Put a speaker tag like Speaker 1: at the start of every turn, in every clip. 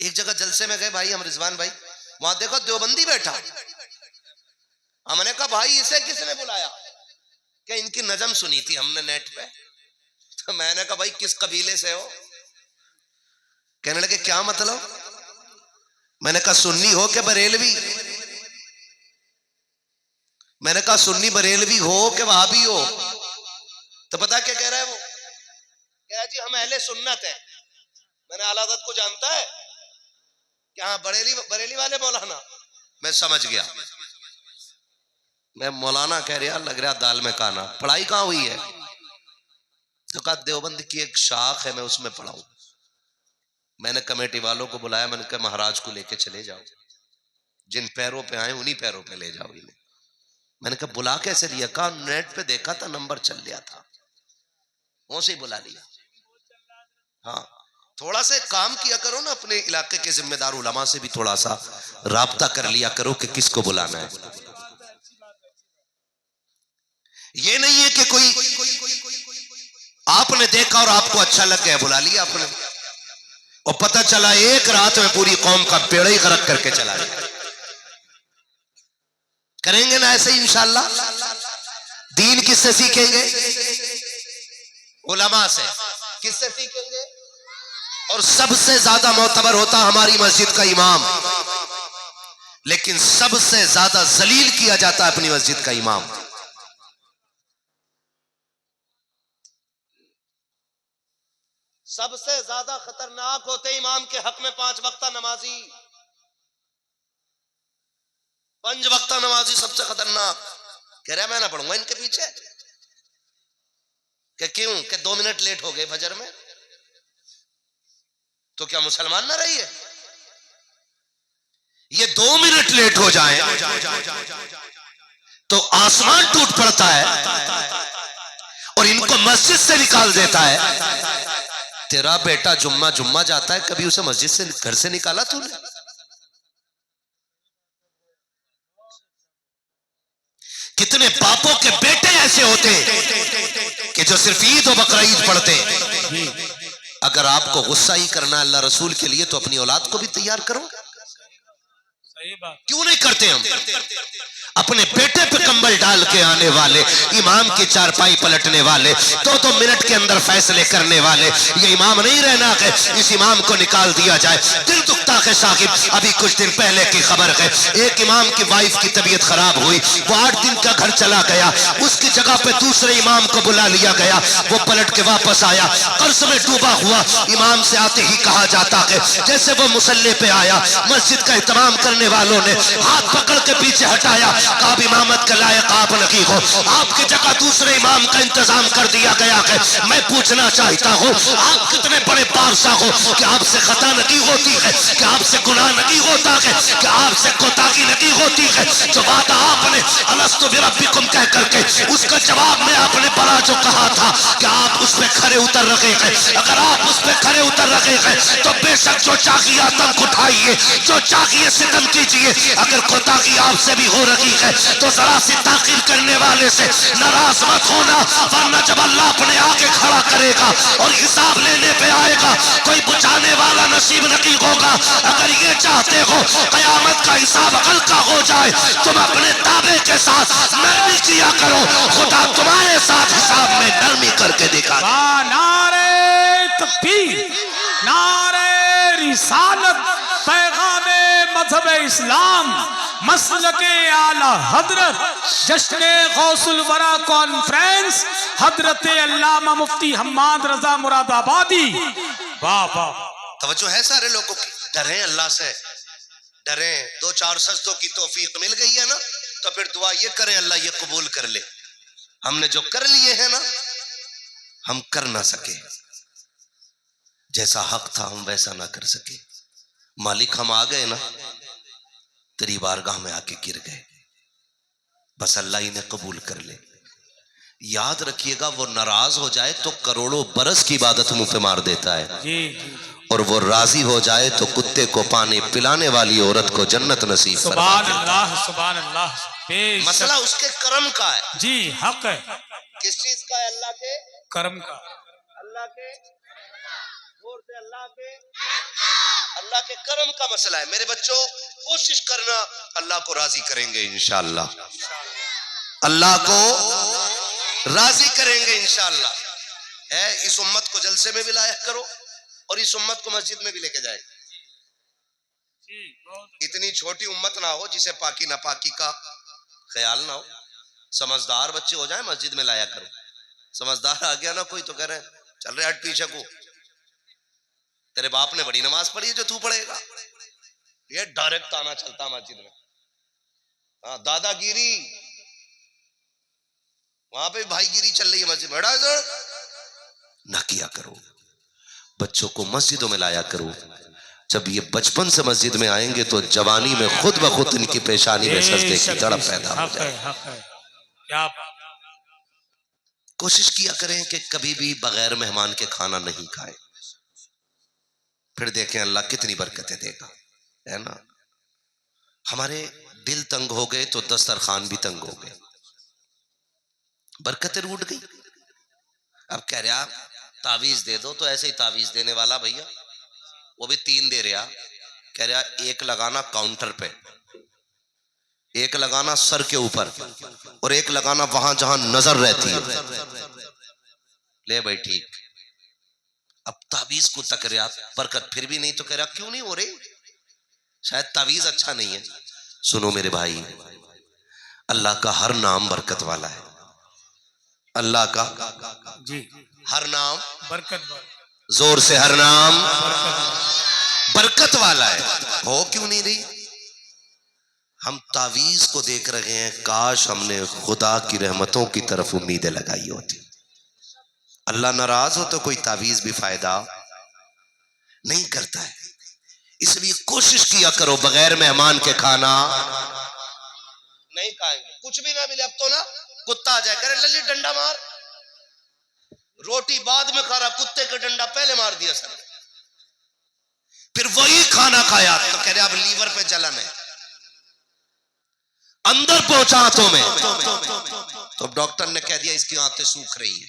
Speaker 1: एक जगह जलसे में गए भाई हम, रिजवान भाई, वहां देखो देवबंदी बैठा। हमने कहा भाई इसे किसने बुलाया? क्या इनकी नजम सुनी थी हमने नेट पे। तो मैंने कहा भाई किस कबीले से हो? कहने लगे क्या मतलब? मैंने कहा सुन्नी हो के बरेलवी? मैंने कहा सुन्नी बरेलवी हो के वहाबी हो? तो पता क्या कह रहा है वो? कह जी हम अहले सुन्नत हैं। मैंने आला हज़रत को जानता है क्या? हाँ बरेली वाले मौलाना। मैं समझ गया, मैं मौलाना कह रहा, लग रहा दाल में काना। पढ़ाई कहाँ हुई है? तो कहा देवबंद की एक शाख है, मैं उसमें पढ़ा हूं। मैंने कमेटी वालों को बुलाया, मैंने कहा महाराज को लेके चले जाओ, जिन पैरों पे आए उन्हीं पैरों पे ले जाओ इन्हें। मैंने कहा बुला कैसे लिया? कहा नेट पे देखा था, नंबर चल लिया था, वो से ही बुला लिया। हाँ, थोड़ा सा काम किया करो ना, अपने इलाके के जिम्मेदार उलमा से भी थोड़ा सा राब्ता कर लिया करो कि किसको बुलाना है। ये नहीं है कि कोई आपने देखा और आपको अच्छा लग गया, बुला लिया आपने, और पता चला एक रात में पूरी कौम का बेड़ा ही गर्क करके चला गया। करेंगे ना ऐसे ही इंशाअल्लाह? दीन किससे सीखेंगे? उलमा से। किससे सीखेंगे? और सबसे ज्यादा मोतबर होता हमारी मस्जिद का इमाम, लेकिन सबसे ज्यादा जलील किया जाता है अपनी मस्जिद का इमाम। सबसे ज्यादा खतरनाक होते इमाम के हक में 5 वक्ता नमाजी। 5 वक्ता नमाजी सबसे खतरनाक। कह रहा मैं ना पढ़ूंगा इनके पीछे। कि क्यों? कि 2 मिनट लेट हो गए फजर में तो क्या मुसलमान ना रही है? ये 2 मिनट लेट हो जाए तो आसमान टूट पड़ता है और इनको मस्जिद से निकाल देता है। तेरा बेटा जुम्मा जुम्मा जाता है, कभी उसे मस्जिद से घर से निकाला तूने? कितने बापों के बेटे ऐसे होते कि जो सिर्फ ईद और बकरा ईद पढ़ते। अगर आपको गुस्सा ही करना अल्लाह रसूल के लिए तो अपनी औलाद को भी तैयार करो। क्यों नहीं करते हम? अपने बेटे पे कंबल डाल के आने वाले, इमाम की चारपाई पलटने वाले, 2-2 मिनट के अंदर फैसले करने वाले, ये इमाम नहीं रहना है, इस इमाम को निकाल दिया जाए। दिल दुखता है साहिब, अभी कुछ दिन पहले की खबर है, एक इमाम की वाइफ की तबीयत खराब हुई, वो 8 दिन का घर चला गया, उसकी जगह पे दूसरे इमाम को बुला लिया गया, वो पलट के वापस आया, कर्ज में डूबा हुआ। इमाम से आते ही कहा जाता है, जैसे वो मुसल्ले पे आया, मस्जिद का इत्माम करने वालों ने हाथ पकड़ के पीछे हटाया, कहा इमामत के लायक आप नहीं हो, आपकी जगह दूसरे इमाम का इंतजाम कर दिया गया है। मैं पूछना चाहता हूँ, आप कितने बड़े बादशाह हो कि आपसे खता नहीं होती है, कि आपसे गुनाह नहीं होता है, कि आपसे कोताही नहीं होती है। जो बात आपने अलस्तु बिरब्बिकुम कह करके उसका जवाब में आपने बड़ा जो कहा था कि आप उस पर खरे उतर रहे हैं, अगर आप उस पर खरे उतर रहे हैं तो बेशक जो चाहिए आतंक उठाइए, जो चाहिए सितम कीजिए। अगर कोताही आपसे भी हो रही है तो जरा सी ताकीर करने वाले से नाराज मत होना, वरना जब अल्लाह अपने आगे खड़ा करेगा और हिसाब लेने पे आएगा, कोई बुझाने वाला नसीब नहीं होगा। अगर ये चाहते हो कयामत का हिसाब हल्का हो जाए, तुम अपने दावे के साथ नरमी किया करो, खुदा तुम्हारे साथ हिसाब में नरमी करके दिखा।
Speaker 2: नारे तकबीर, नारे रिसालत, पैगामे मजहब इस्लाम, मसलके आला हजरत, जश्न गौसुल वरा कॉन्फ्रेंस, हजरत अल्लामा मुफ्ती हम्माद रजा मुरादाबादी। वाह वाह,
Speaker 1: तवज्जो है सारे लोगों की। डरें अल्लाह से, डरें। 2-4 सजदों की तौफीक मिल गई है ना, तो फिर दुआ ये करें अल्लाह ये कबूल कर ले। हमने जो कर लिए हैं ना, हम कर ना सके, जैसा हक था हम वैसा ना कर सके। मालिक हम आ गए ना, तेरी बारगाह में आके गिर गए, बस अल्लाह इन्हें कबूल कर ले। याद रखिएगा, वो नाराज हो जाए तो करोड़ों बरस की इबादत मुंह पे मार देता है
Speaker 2: जी,
Speaker 1: और वो राजी हो जाए तो कुत्ते को पानी पिलाने वाली औरत को जन्नत नसीब फरमा देता है।
Speaker 2: सुभान अल्लाह, सुभान अल्लाह।
Speaker 1: मसला उसके कर्म का है।
Speaker 2: जी, हक है।
Speaker 1: किस चीज का है? अल्लाह के
Speaker 2: कर्म का।
Speaker 1: अल्लाह के जोर से अल्लाह अल्लाह के करम का मसला है। मेरे बच्चों, कोशिश करना, अल्लाह को राजी करेंगे इंशाअल्लाह, अल्लाह को राजी करेंगे इंशाअल्लाह। है, इस उम्मत को जलसे में भी लाया करो और इस उम्मत को मस्जिद में भी लेके जाए। इतनी छोटी उम्मत ना हो जिसे पाकी नापाकी का ख्याल ना हो। समझदार बच्चे हो जाए, मस्जिद में लाया करो। समझदार आ गया ना कोई तो कह रहे चल रहे हट पीछे को, तेरे बाप ने बड़ी नमाज पढ़ी है जो तू पढ़ेगा। ये डायरेक्ट आना चलता मस्जिद में। हाँ, दादागिरी, वहां पे भाईगिरी चल रही है मस्जिद में। ना किया करो, बच्चों को मस्जिदों में लाया करो। जब ये बचपन से मस्जिद में आएंगे तो जवानी में खुद ब खुद इनकी पेशानी में सजदे की तड़प पैदा हो जाए।
Speaker 2: क्या
Speaker 1: कोशिश किया करें कि कभी भी बगैर मेहमान के खाना नहीं खाए, फिर देखें अल्लाह कितनी बरकतें देगा, है ना। हमारे दिल तंग हो गए तो दस्तरखान भी तंग हो गए, बरकतें रूठ गई। अब कह रहा तावीज दे दो, तो ऐसे ही तावीज देने वाला भैया वो भी 3 दे रहा। कह रहा एक लगाना काउंटर पे, एक लगाना सर के ऊपर और एक लगाना वहां जहां नजर रहती है। ले भाई ठीक। अब तावीज को तक रहा बरकत फिर भी नहीं, तो कह रहा क्यों नहीं हो रही, शायद तावीज अच्छा नहीं है। सुनो मेरे भाई, अल्लाह का हर नाम बरकत वाला है। अल्लाह का
Speaker 2: जी
Speaker 1: हर नाम
Speaker 2: बरकत,
Speaker 1: जोर से हर नाम बरकत वाला है। हो क्यों नहीं रही? हम तावीज को देख रहे हैं, काश हमने खुदा की रहमतों की तरफ उम्मीदें लगाई होती। अल्लाह नाराज हो तो कोई तावीज भी फायदा नहीं करता है। इसलिए कोशिश किया करो बगैर मेहमान के खाना नहीं खाएंगे। कुछ भी ना मिले, अब तो ना कुत्ता आ जाए, करे लल्ली डंडा मार, रोटी बाद में खा रहा, कुत्ते का डंडा पहले मार दिया सर, फिर वही खाना खाया तो कह रहे अब लीवर पे जलन है, अंदर पहुंचा हाथों में, तो डॉक्टर ने कह दिया इसकी आंतें सूख रही है।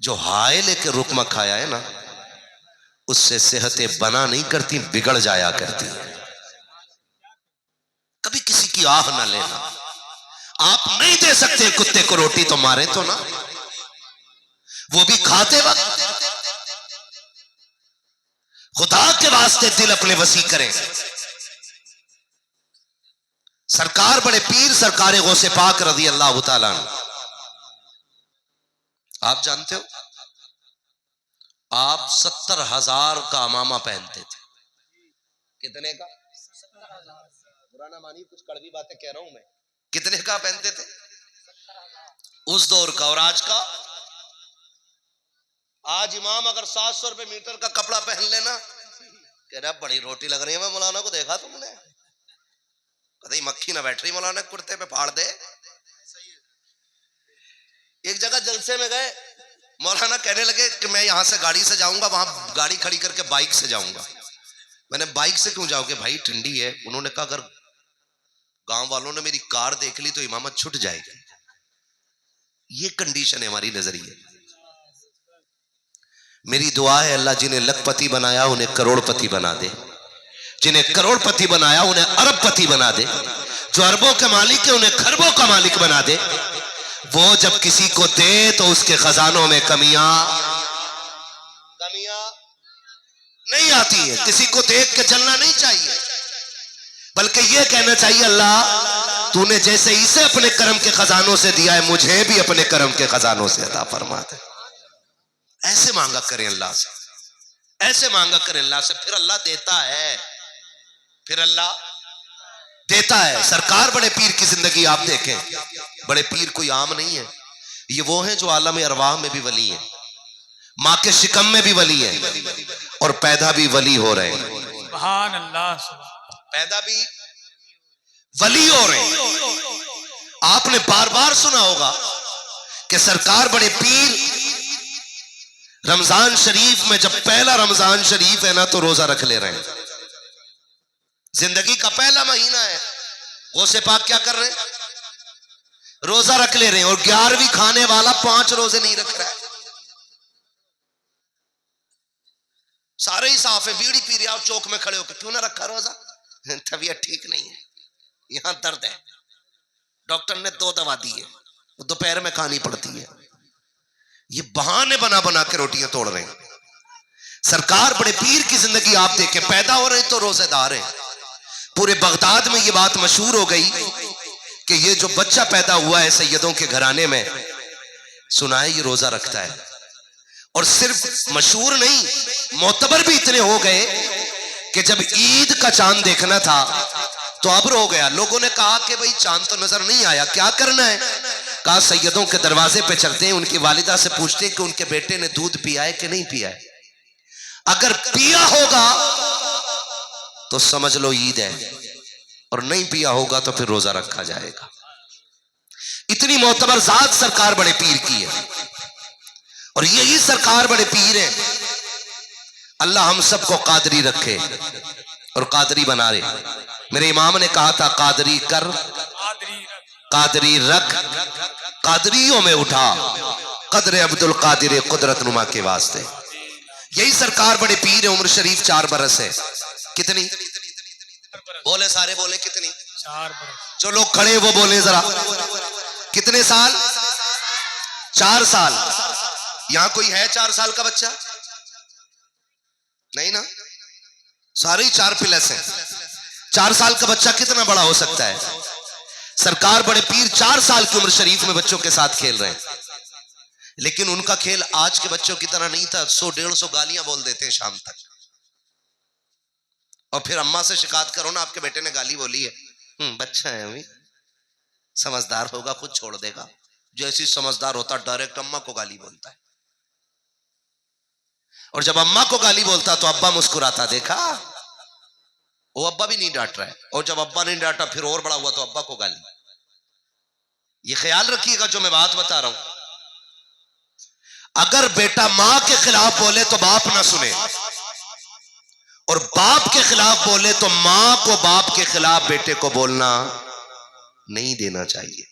Speaker 1: जो हाय लेके रुकमा खाया है ना, उससे सेहतें बना नहीं करती, बिगड़ जाया करती। कभी किसी की आह ना लेना। आप नहीं दे सकते कुत्ते को रोटी, तो मारे तो ना, वो भी खाते वक्त। खुदा के वास्ते दिल अपने वसी करें। सरकार बड़े पीर सरकार गौसे पाक रज़ी अल्लाह ताला अन्हु, आप जानते हो, आप 70,000 का अमामा पहनते थे। कितने का? पुराना मानी, कुछ कड़वी बातें कह रहा हूं मैं। कितने का पहनते थे उस दौर का? और आज का? आज इमाम अगर 700 रुपए मीटर का कपड़ा पहन लेना, कह रहा बड़ी रोटी लग रही है। मैं मौलाना को देखा तुमने, कहीं मक्खी ना बैठ रही मौलाना कुर्ते पे, फाड़ दे। एक जगह जलसे में गए, मौलाना कहने लगे कि मैं यहां से गाड़ी से जाऊंगा, वहां गाड़ी खड़ी करके बाइक से जाऊंगा। मैंने बाइक से क्यों जाओगे भाई, ठंडी है। उन्होंने कहा अगर गांव वालों ने मेरी कार देख ली तो इमामत छूट जाएगी। ये कंडीशन है हमारी नजरिए। मेरी दुआ है अल्लाह जिन्हें लखपति बनाया उन्हें करोड़पति बना दे, जिन्हें करोड़पति बनाया उन्हें अरबपति बना दे, जो अरबों के मालिक है उन्हें खरबों का मालिक बना दे। वो जब किसी को दे तो उसके खजानों में कमियां नहीं आती है। किसी को देख के जलना नहीं चाहिए, बल्कि ये कहना चाहिए अल्लाह तूने जैसे इसे अपने कर्म के खजानों से दिया है, मुझे भी अपने कर्म के खजानों से अता फरमा दे। ऐसे मांगा करें अल्लाह से, ऐसे मांगा करें अल्लाह से, फिर अल्लाह देता है, फिर अल्लाह देता है। सरकार बड़े पीर की जिंदगी आप देखें, बड़े पीर कोई आम नहीं है। ये वो हैं जो आलम अरवाह में भी वली है, माँ के शिकम में भी वली है, और पैदा भी वली हो रहे हैं।
Speaker 2: सुभान अल्लाह,
Speaker 1: पैदा भी वली हो रहे हैं। आपने बार बार सुना होगा कि सरकार बड़े पीर रमजान शरीफ में, जब पहला रमजान शरीफ है ना, तो रोजा रख ले रहे हैं। जिंदगी का पहला महीना है, गौसे पाक क्या कर रहे हैं? रोजा रख ले रहे हैं। और 11वीं खाने वाला 5 रोजे नहीं रख रहा है। सारे ही साफ है, बीड़ी पी रहा और चौक में खड़े होकर क्यों ना रखा रोजा, तबीयत ठीक नहीं है, यहां दर्द है, डॉक्टर ने 2 दवा दी है, वो दोपहर में खानी पड़ती है। ये बहाने बना बना के रोटियां तोड़ रहे हैं। सरकार बड़े पीर की जिंदगी आप देखें, पैदा हो रहे तो रोजेदार है। पूरे बगदाद में ये बात मशहूर हो गई कि ये जो बच्चा पैदा हुआ है सैयदों के घराने में, सुना है ये रोजा रखता है। और सिर्फ मशहूर नहीं, मोतबर भी इतने हो गए कि जब ईद का चांद देखना था तो अब्र हो गया। लोगों ने कहा कि भाई चांद तो नजर नहीं आया, क्या करना है? कहा सैयदों के दरवाजे पे चलते हैं, उनकी वालिदा से पूछते हैं कि उनके बेटे ने दूध पिया है कि नहीं पिया है। अगर पिया होगा तो समझ लो ईद है, और नहीं पिया होगा तो फिर रोजा रखा जाएगा। इतनी मोतबर जात सरकार बड़े पीर की है, और यही सरकार बड़े पीर है। अल्लाह हम सबको कादरी रखे और कादरी बना रहे। मेरे इमाम ने कहा था कादरी कर, कादरी रख, कादरियों में उठा, कदर अब्दुल कादिर कुदरत नुमा के वास्ते। यही सरकार बड़े पीर है। उम्र शरीफ 4 बरस है। कितनी बोले? सारे बोले कितनी?
Speaker 2: 4 बरस।
Speaker 1: जो लोग खड़े वो बोले जरा, कितने साल? 4 साल। यहां कोई है 4 साल का बच्चा? नहीं ना, सारे ही 4 प्लस हैं। 4 साल का बच्चा कितना बड़ा हो सकता है? सरकार बड़े पीर 4 साल की उम्र शरीफ में बच्चों के साथ खेल रहे हैं। लेकिन उनका खेल आज के बच्चों की तरह नहीं था। 100-150 गालियां बोल देते हैं शाम तक, और फिर अम्मा से शिकायत करो ना, आपके बेटे ने गाली बोली है। बच्चा है अभी, समझदार होगा खुद छोड़ देगा। जैसी समझदार होता डायरेक्ट अम्मा को गाली बोलता है, और जब अम्मा को गाली बोलता तो अब्बा मुस्कुराता, देखा वो अब्बा भी नहीं डांट रहा है। और जब अब्बा नहीं डांटा फिर और बड़ा हुआ तो अब्बा को गाली। ये ख्याल रखिएगा जो मैं बात बता रहा हूं। अगर बेटा मां के खिलाफ बोले तो बाप ना सुने, और बाप के खिलाफ बोले तो मां को बाप के खिलाफ बेटे को बोलना नहीं देना चाहिए।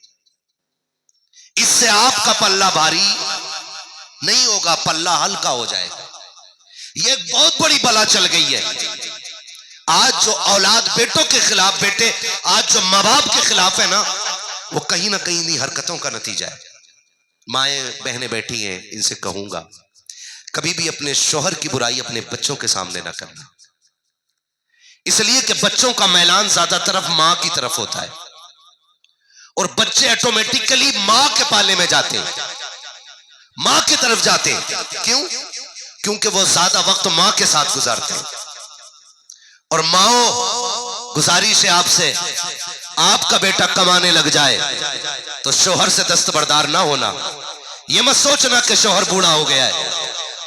Speaker 1: इससे आपका पल्ला भारी नहीं होगा, पल्ला हल्का हो जाएगा। यह एक बहुत बड़ी बला चल गई है। आज जो औलाद बेटों के खिलाफ, बेटे आज जो माँ बाप के खिलाफ है ना, वो कहीं ना कहीं इन्हीं हरकतों का नतीजा है। माएँ बहनें बैठी हैं, इनसे कहूंगा कभी भी अपने शौहर की बुराई अपने बच्चों के सामने ना करना, इसलिए कि बच्चों का मैलान ज्यादा तरफ मां की तरफ होता है, और बच्चे ऑटोमेटिकली मां के पाले में जाते हैं, मां की तरफ जाते हैं। क्यों? क्योंकि वो ज्यादा वक्त मां के साथ गुजारते हैं। और माओ, गुजारिश है आपसे, आपका बेटा कमाने लग जाए तो शौहर से दस्तबरदार ना होना। ये मत सोचना कि शौहर बूढ़ा हो गया है,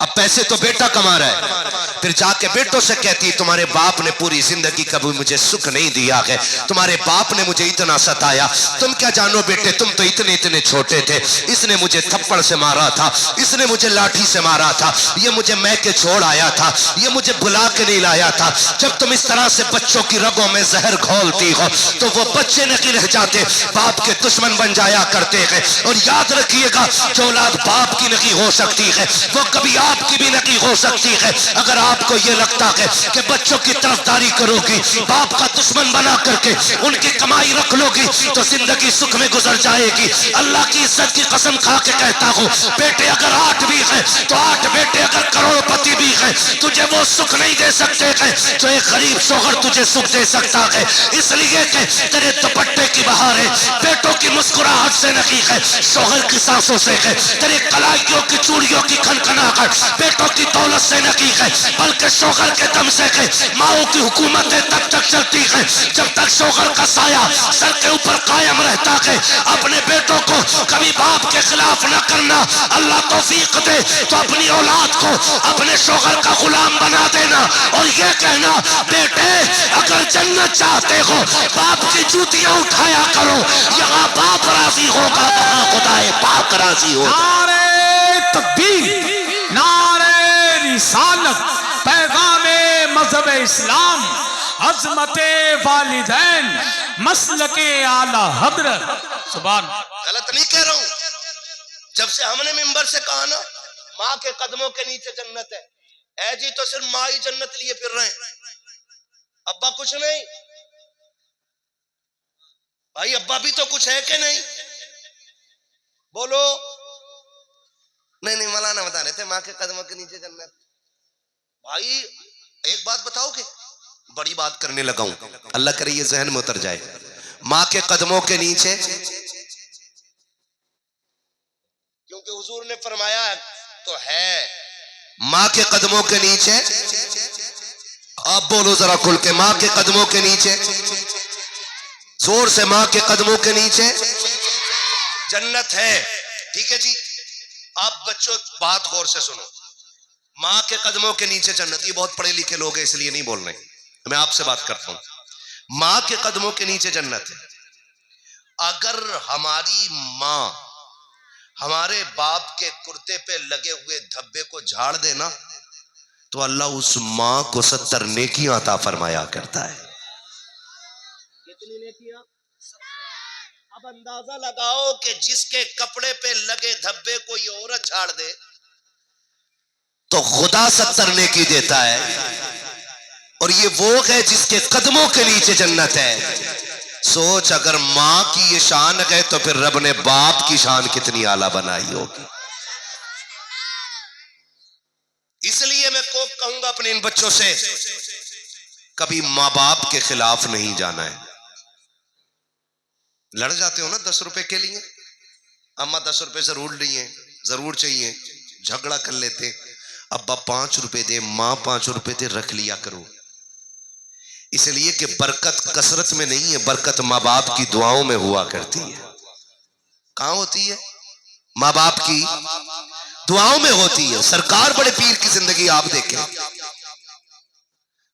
Speaker 1: अब पैसे तो बेटा कमा रहा है, फिर जाके बेटों से कहती तुम्हारे बाप ने पूरी जिंदगी कभी मुझे सुख नहीं दिया है, तुम्हारे बाप ने मुझे इतना सताया, तुम क्या जानो बेटे, तुम तो इतने इतने छोटे थे, इसने मुझे थप्पड़ से मारा था, इसने मुझे लाठी से मारा था, ये मुझे मैके छोड़ आया था, ये मुझे बुला के नहीं लाया था। जब तुम इस तरह से बच्चों की रगों में जहर घोलती हो तो वो बच्चे नहीं रह जाते, बाप के दुश्मन बन जाया करते हैं। और याद रखिएगा, जो औलाद बाप की नहीं हो सकती है वो कभी आपकी भी नहीं हो सकती है। अगर आपको ये लगता है कि बच्चों की तरफदारी करोगी, बाप का दुश्मन बना करके उनकी कमाई रख लोगी, तो जिंदगी सुख में गुजर जाएगी। अल्लाह की इज्जत की कसम खा के कहता हूँ, बेटे अगर 8 भी है तो 8 बेटे अगर करोड़पति भी है, तुझे वो सुख नहीं दे सकते हैं जो एक गरीब शौहर तुझे सुख दे सकता है। इसलिए कि तेरे दुपट्टे की बहार है, बेटों की मुस्कुराहट से नहीं है, शौहर की सांसों से है, तेरे कलाइयों की चूड़ियों की खनखनाहट बेटों की दौलत से नहीं है, बल्कि शौहर के दम से है। माओ की हुकूमतें तब तक चलती है जब तक शौहर का साया सर के ऊपर कायम रहता है। अपने बेटों को कभी बाप के खिलाफ न करना। अल्लाह तौफीक दे तो अपनी औलाद को अपने शौहर का गुलाम बना देना, और ये कहना, बेटे अगर जन्नत चाहते हो बाप की जूतियां उठाया करो, यहाँ बाप राजी होगा वहां खुदाए पाक राजी होगा।
Speaker 2: नारे तकबीर, नारे रिसालत, पैगामे मजहब इस्लाम, अजमते वालिदैन, मसलके आला हजरत। सुभान।
Speaker 1: गलत नहीं कह रहा हूं। जब से हमने मिंबर से कहा ना माँ के कदमों के नीचे जन्नत है, ऐ जी तो सिर्फ माँ ही जन्नत लिए फिर रहे हैं, अब्बा कुछ नहीं। भाई अब्बा भी तो कुछ है कि नहीं? बोलो। नहीं मौलाना बता रहे थे माँ के कदमों के नीचे जन्नत। भाई एक बात बताओगे, बड़ी बात करने लगा हूं, अल्लाह करे ये जहन में उतर जाए। माँ के कदमों के नीचे, क्योंकि हुजूर ने फरमाया तो है, माँ के कदमों के नीचे। आप बोलो जरा खुल के, माँ के कदमों के नीचे, जोर से, माँ के कदमों के नीचे जन्नत है। ठीक है जी। आप बच्चों बात गौर से सुनो, माँ के कदमों के नीचे जन्नत। ये बहुत पढ़े लिखे लोग हैं इसलिए नहीं बोल रहे, मैं आपसे बात करता हूं। माँ के कदमों के नीचे जन्नत है। अगर हमारी माँ हमारे बाप के कुर्ते पे लगे हुए धब्बे को झाड़ देना तो अल्लाह उस माँ को 70 नेकियां अता फरमाया करता है। कितनी नेकियां? अब अंदाजा लगाओ कि जिसके कपड़े पे लगे धब्बे को ये औरत झाड़ दे तो खुदा 70 नेकी देता है, और ये वो है जिसके कदमों के नीचे जन्नत है। सोच, अगर मां की ये शान है तो फिर रब ने बाप की शान कितनी आला बनाई होगी। इसलिए मैं को कहूंगा अपने इन बच्चों से, कभी मां बाप के खिलाफ नहीं जाना है। लड़ जाते हो ना 10 रुपए के लिए, अम्मा 10 रुपए जरूर लिए, जरूर चाहिए, झगड़ा कर लेते, अब्बा 5 रुपए दे, मां 5 रुपए दे, रख लिया करो। इसलिए कि बरकत कसरत में नहीं है, बरकत माँ बाप की दुआओं में हुआ करती है। कहां होती है? माँ बाप की दुआओं में होती है। सरकार बड़े पीर की जिंदगी आप देखें,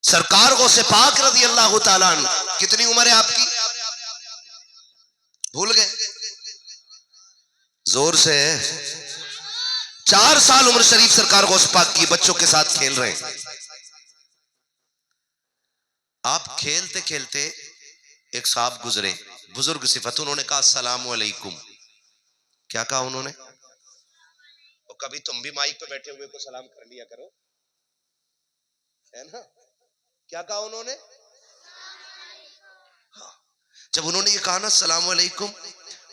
Speaker 1: सरकार गौसे पाक रज़ी अल्लाह ताला अन्हु, कितनी उम्र है आपकी? भूल गए? जोर से। 4 साल उम्र शरीफ सरकार गौसे पाक की, बच्चों के साथ खेल रहे हैं। आप खेलते खेलते एक साहब गुजरे, बुजुर्ग सिफत, उन्होंने कहा अस्सलामु अलैकुम। क्या कहा उन्होंने? तो कभी तुम भी माइक पे बैठे हुए को सलाम कर लिया करो, है ना? क्या कहा उन्होंने? हाँ। जब उन्होंने ये कहा ना अस्सलामु अलैकुम,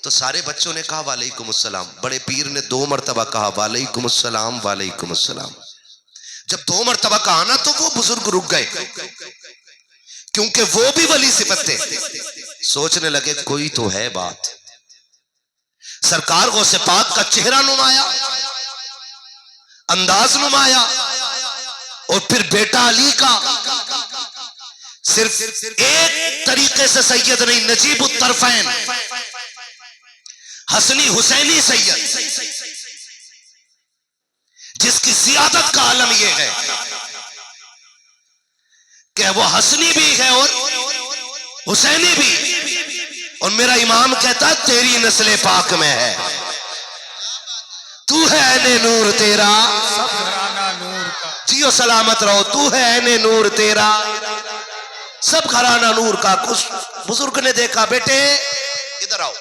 Speaker 1: तो सारे बच्चों ने कहा वालेकुम अस्सलाम। बड़े पीर ने 2 मरतबा कहा वालेकुम अस्सलाम वालेकुम अस्सलाम। जब 2 मरतबा कहा ना तो वो बुजुर्ग रुक गए, क्योंकि वो भी वली सिफत थे। सोचने लगे कोई तो है बात। सरकार गौसे पाक का चेहरा नुमाया, अंदाज नुमाया, और फिर बेटा अली का सिर्फ एक तरीके से सैयद नहीं, नजीबुत तरफैन, हसनी हुसैनी सैयद, जिसकी सियादत का आलम यह है कि वो हसनी भी है और हुसैनी भी। और मेरा इमाम कहता है तेरी नस्ल पाक में है, तू है ऐने नूर तेरा,
Speaker 2: सब घराना नूर का,
Speaker 1: जियो सलामत रहो, तू है ऐने नूर तेरा, सब घराना नूर का। कुछ बुजुर्ग ने देखा, बेटे इधर आओ,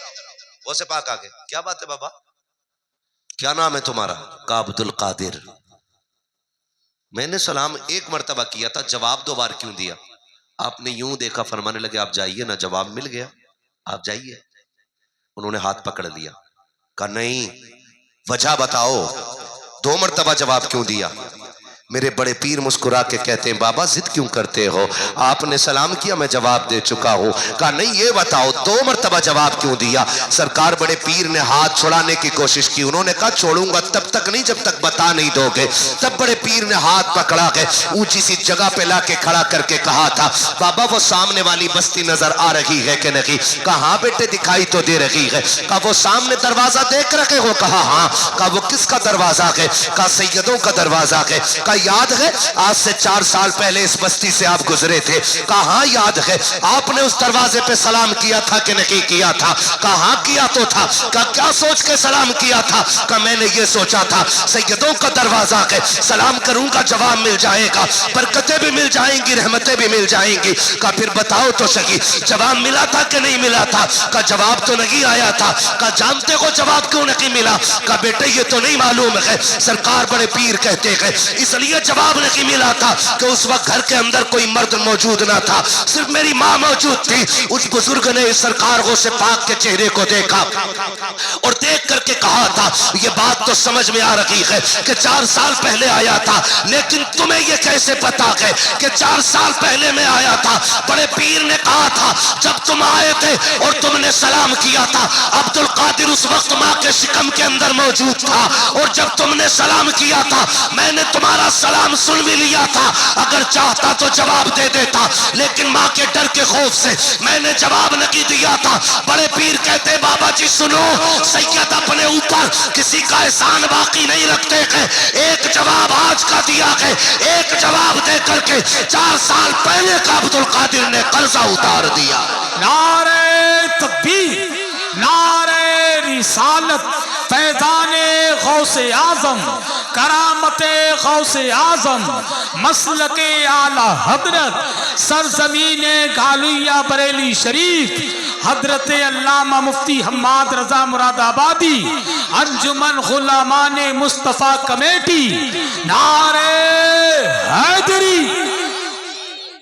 Speaker 1: वो से पाक आगे, क्या बात है बाबा, क्या नाम है तुम्हारा? का अब्दुल कादिर। मैंने सलाम 1 मरतबा किया था, जवाब 2 बार क्यों दिया? आपने यूं देखा, फरमाने लगे आप जाइए ना, जवाब मिल गया, आप जाइए। उन्होंने हाथ पकड़ लिया, कहा नहीं वजह बताओ, 2 मरतबा जवाब क्यों दिया? मेरे बड़े पीर मुस्कुरा के कहते हैं बाबा जिद क्यों करते हो, आपने सलाम किया, मैं जवाब दे चुका हूं। कहा नहीं ये बताओ 2 मरतबा जवाब क्यों दिया? सरकार बड़े पीर ने हाथ छुड़ाने की कोशिश की, उन्होंने कहा छोड़ूंगा तब तक नहीं जब तक बता नहीं दोगे। तब बड़े पीर ने हाथ पकड़ा के ऊंची सी जगह पे लाके खड़ा करके कहा था बाबा वो सामने वाली बस्ती नजर आ रही है कि नहीं? कहा बेटे दिखाई तो दे रही है। कहा वो सामने दरवाजा देख रखे हो? कहा हाँ। कहा वो किसका दरवाजा है? कहा सैयदों का दरवाजा है। याद है आज से 4 साल पहले इस बस्ती से आप गुजरे थे? कहा याद है। आपने उस दरवाजे पे सलाम किया था कि नहीं किया था? कहा किया तो था। कहा क्या सोच के सलाम किया था? कहा मैंने ये सोचा था सैयदों का दरवाजा है, सलाम करूंगा जवाब मिल जाएगा, बरकतें भी मिल जाएंगी, रहमतें भी मिल जाएंगी। कहा फिर बताओ तो सही जवाब मिला था कि नहीं मिला था? कहा जवाब तो नहीं आया था। कहा जानते हो जवाब क्यों नहीं मिला? कहा बेटे ये तो नहीं मालूम है, सरकार बड़े पीर कहते हैं इसलिए ये जवाब नहीं मिला था कि उस वक्त घर के अंदर कोई मर्द मौजूद ना था, सिर्फ मेरी माँ मौजूद थी। उस बुजुर्ग ने इस सरकार गौसे पाक के चेहरे को देखा और देख करके कहा था, ये बात तो समझ में आ रही है कि 4 साल पहले आया था, लेकिन तुम्हें ये कैसे पता है कि 4 साल पहले मैं आया था? बड़े पीर ने कहा था, जब तुम आए थे और तुमने सलाम किया था, अब्दुल कादिर उस वक्त माँ के शिकम के अंदर मौजूद था, और जब तुमने सलाम किया था मैंने तुम्हारा सलाम सुन भी लिया था। अगर चाहता तो जवाब दे देता, लेकिन माँ के डर के खौफ से मैंने जवाब नहीं दिया था। बड़े पीर कहते, बाबा जी सुनो, सैयद अपने ऊपर किसी का एहसान बाकी नहीं रखते हैं। एक जवाब आज का दिया है, एक जवाब दे करके 4 साल पहले का अब्दुल कादिर ने कर्जा उतार दिया।
Speaker 2: नारे तकबीर, नारे रिसालत, फैज़ाने गौसे आज़म, करामते गौसे आज़म, मसलके आला हजरत, सरजमीने गालिया बरेली शरीफ, हजरत अल्लामा मुफ्ती हम्माद रजा मुरादाबादी, अंजुमन गुलामाने मुस्तफ़ा कमेटी, नारे हैदरी।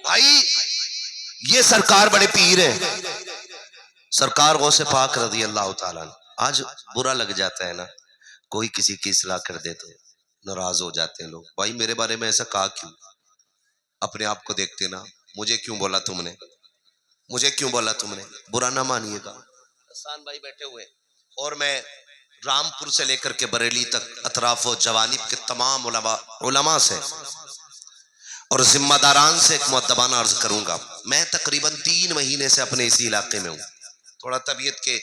Speaker 1: भाई ये सरकार बड़े पीर है, सरकार गौसे पाक रज़ी अल्लाह ताला। आज बुरा लग जाता है ना, कोई किसी की इस्लाह कर दे तो नाराज हो जाते हैं लोग। भाई मेरे बारे में ऐसा कहा क्यों? अपने आप को देखते ना, मुझे क्यों बोला तुमने, मुझे क्यों बोला तुमने? बुरा ना मानिएगा। हसन भाई बैठे हुए, और मैं रामपुर से लेकर के बरेली तक अतराफ व जवानिब के तमाम उलमा से और जिम्मेदारान से एक मुअद्दबाना अर्ज करूंगा। मैं तकरीबन 3 महीने से अपने इसी इलाके में हूँ। थोड़ा तबीयत के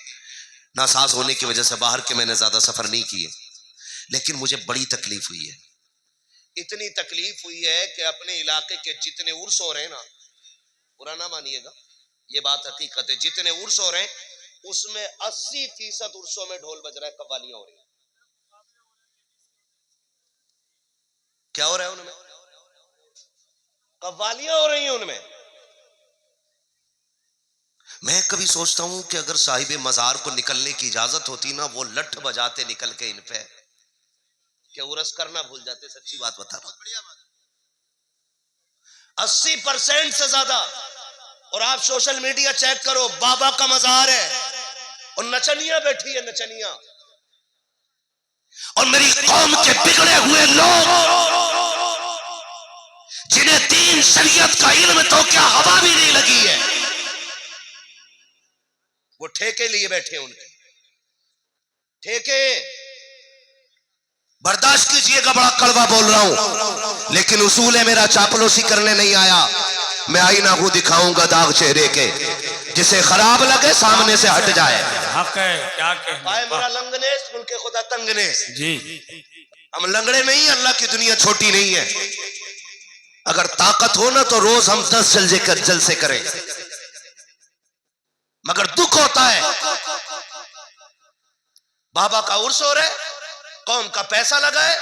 Speaker 1: नासाज होने की वजह से बाहर के मैंने ज्यादा सफर नहीं किए, लेकिन मुझे बड़ी तकलीफ हुई है। इतनी तकलीफ हुई है कि अपने इलाके के जितने उर्स हो रहे हैं ना, बुरा ना मानिएगा, ये बात हकीकत है, जितने उर्स हो रहे हैं उसमें 80% उर्सों में ढोल बज रहा है, कव्वालियां हो रही है। क्या हो रहा है उनमें? कव्वालियां हो रही हैं उनमें। मैं कभी सोचता हूं कि अगर साहिब मजार को निकलने की इजाजत होती ना, वो लठ बजाते निकल के इन पे, क्या उरस करना भूल जाते। सच्ची बात बता रहा हूं, 80% से ज्यादा। और आप सोशल मीडिया चेक करो, बाबा का मजार है और नचनिया बैठी है, नचनिया। और मेरी कौम के बिगड़े हुए लोग जिन्हें दीन शरीयत का इल्म तो क्या हवा भी नहीं लगी है, वो ठेके लिए बैठे हैं। उनके ठेके बर्दाश्त कीजिएगा, बड़ा कड़वा बोल रहा हूं, लेकिन उसूल है मेरा, चापलूसी करने नहीं आया। मैं आईना हूं, दिखाऊंगा दाग चेहरे के, जिसे खराब लगे सामने से हट जाए।
Speaker 2: हक है, क्या कहना।
Speaker 1: मेरा लंगनेश मुल्के खुदा तंगनेश
Speaker 2: जी,
Speaker 1: हम लंगड़े नहीं, अल्लाह की दुनिया छोटी नहीं है। अगर ताकत हो ना तो रोज हम 10 जलसे करें, मगर दुख होता है बाबा का उर्स हो रहा है, कौम का पैसा लगा है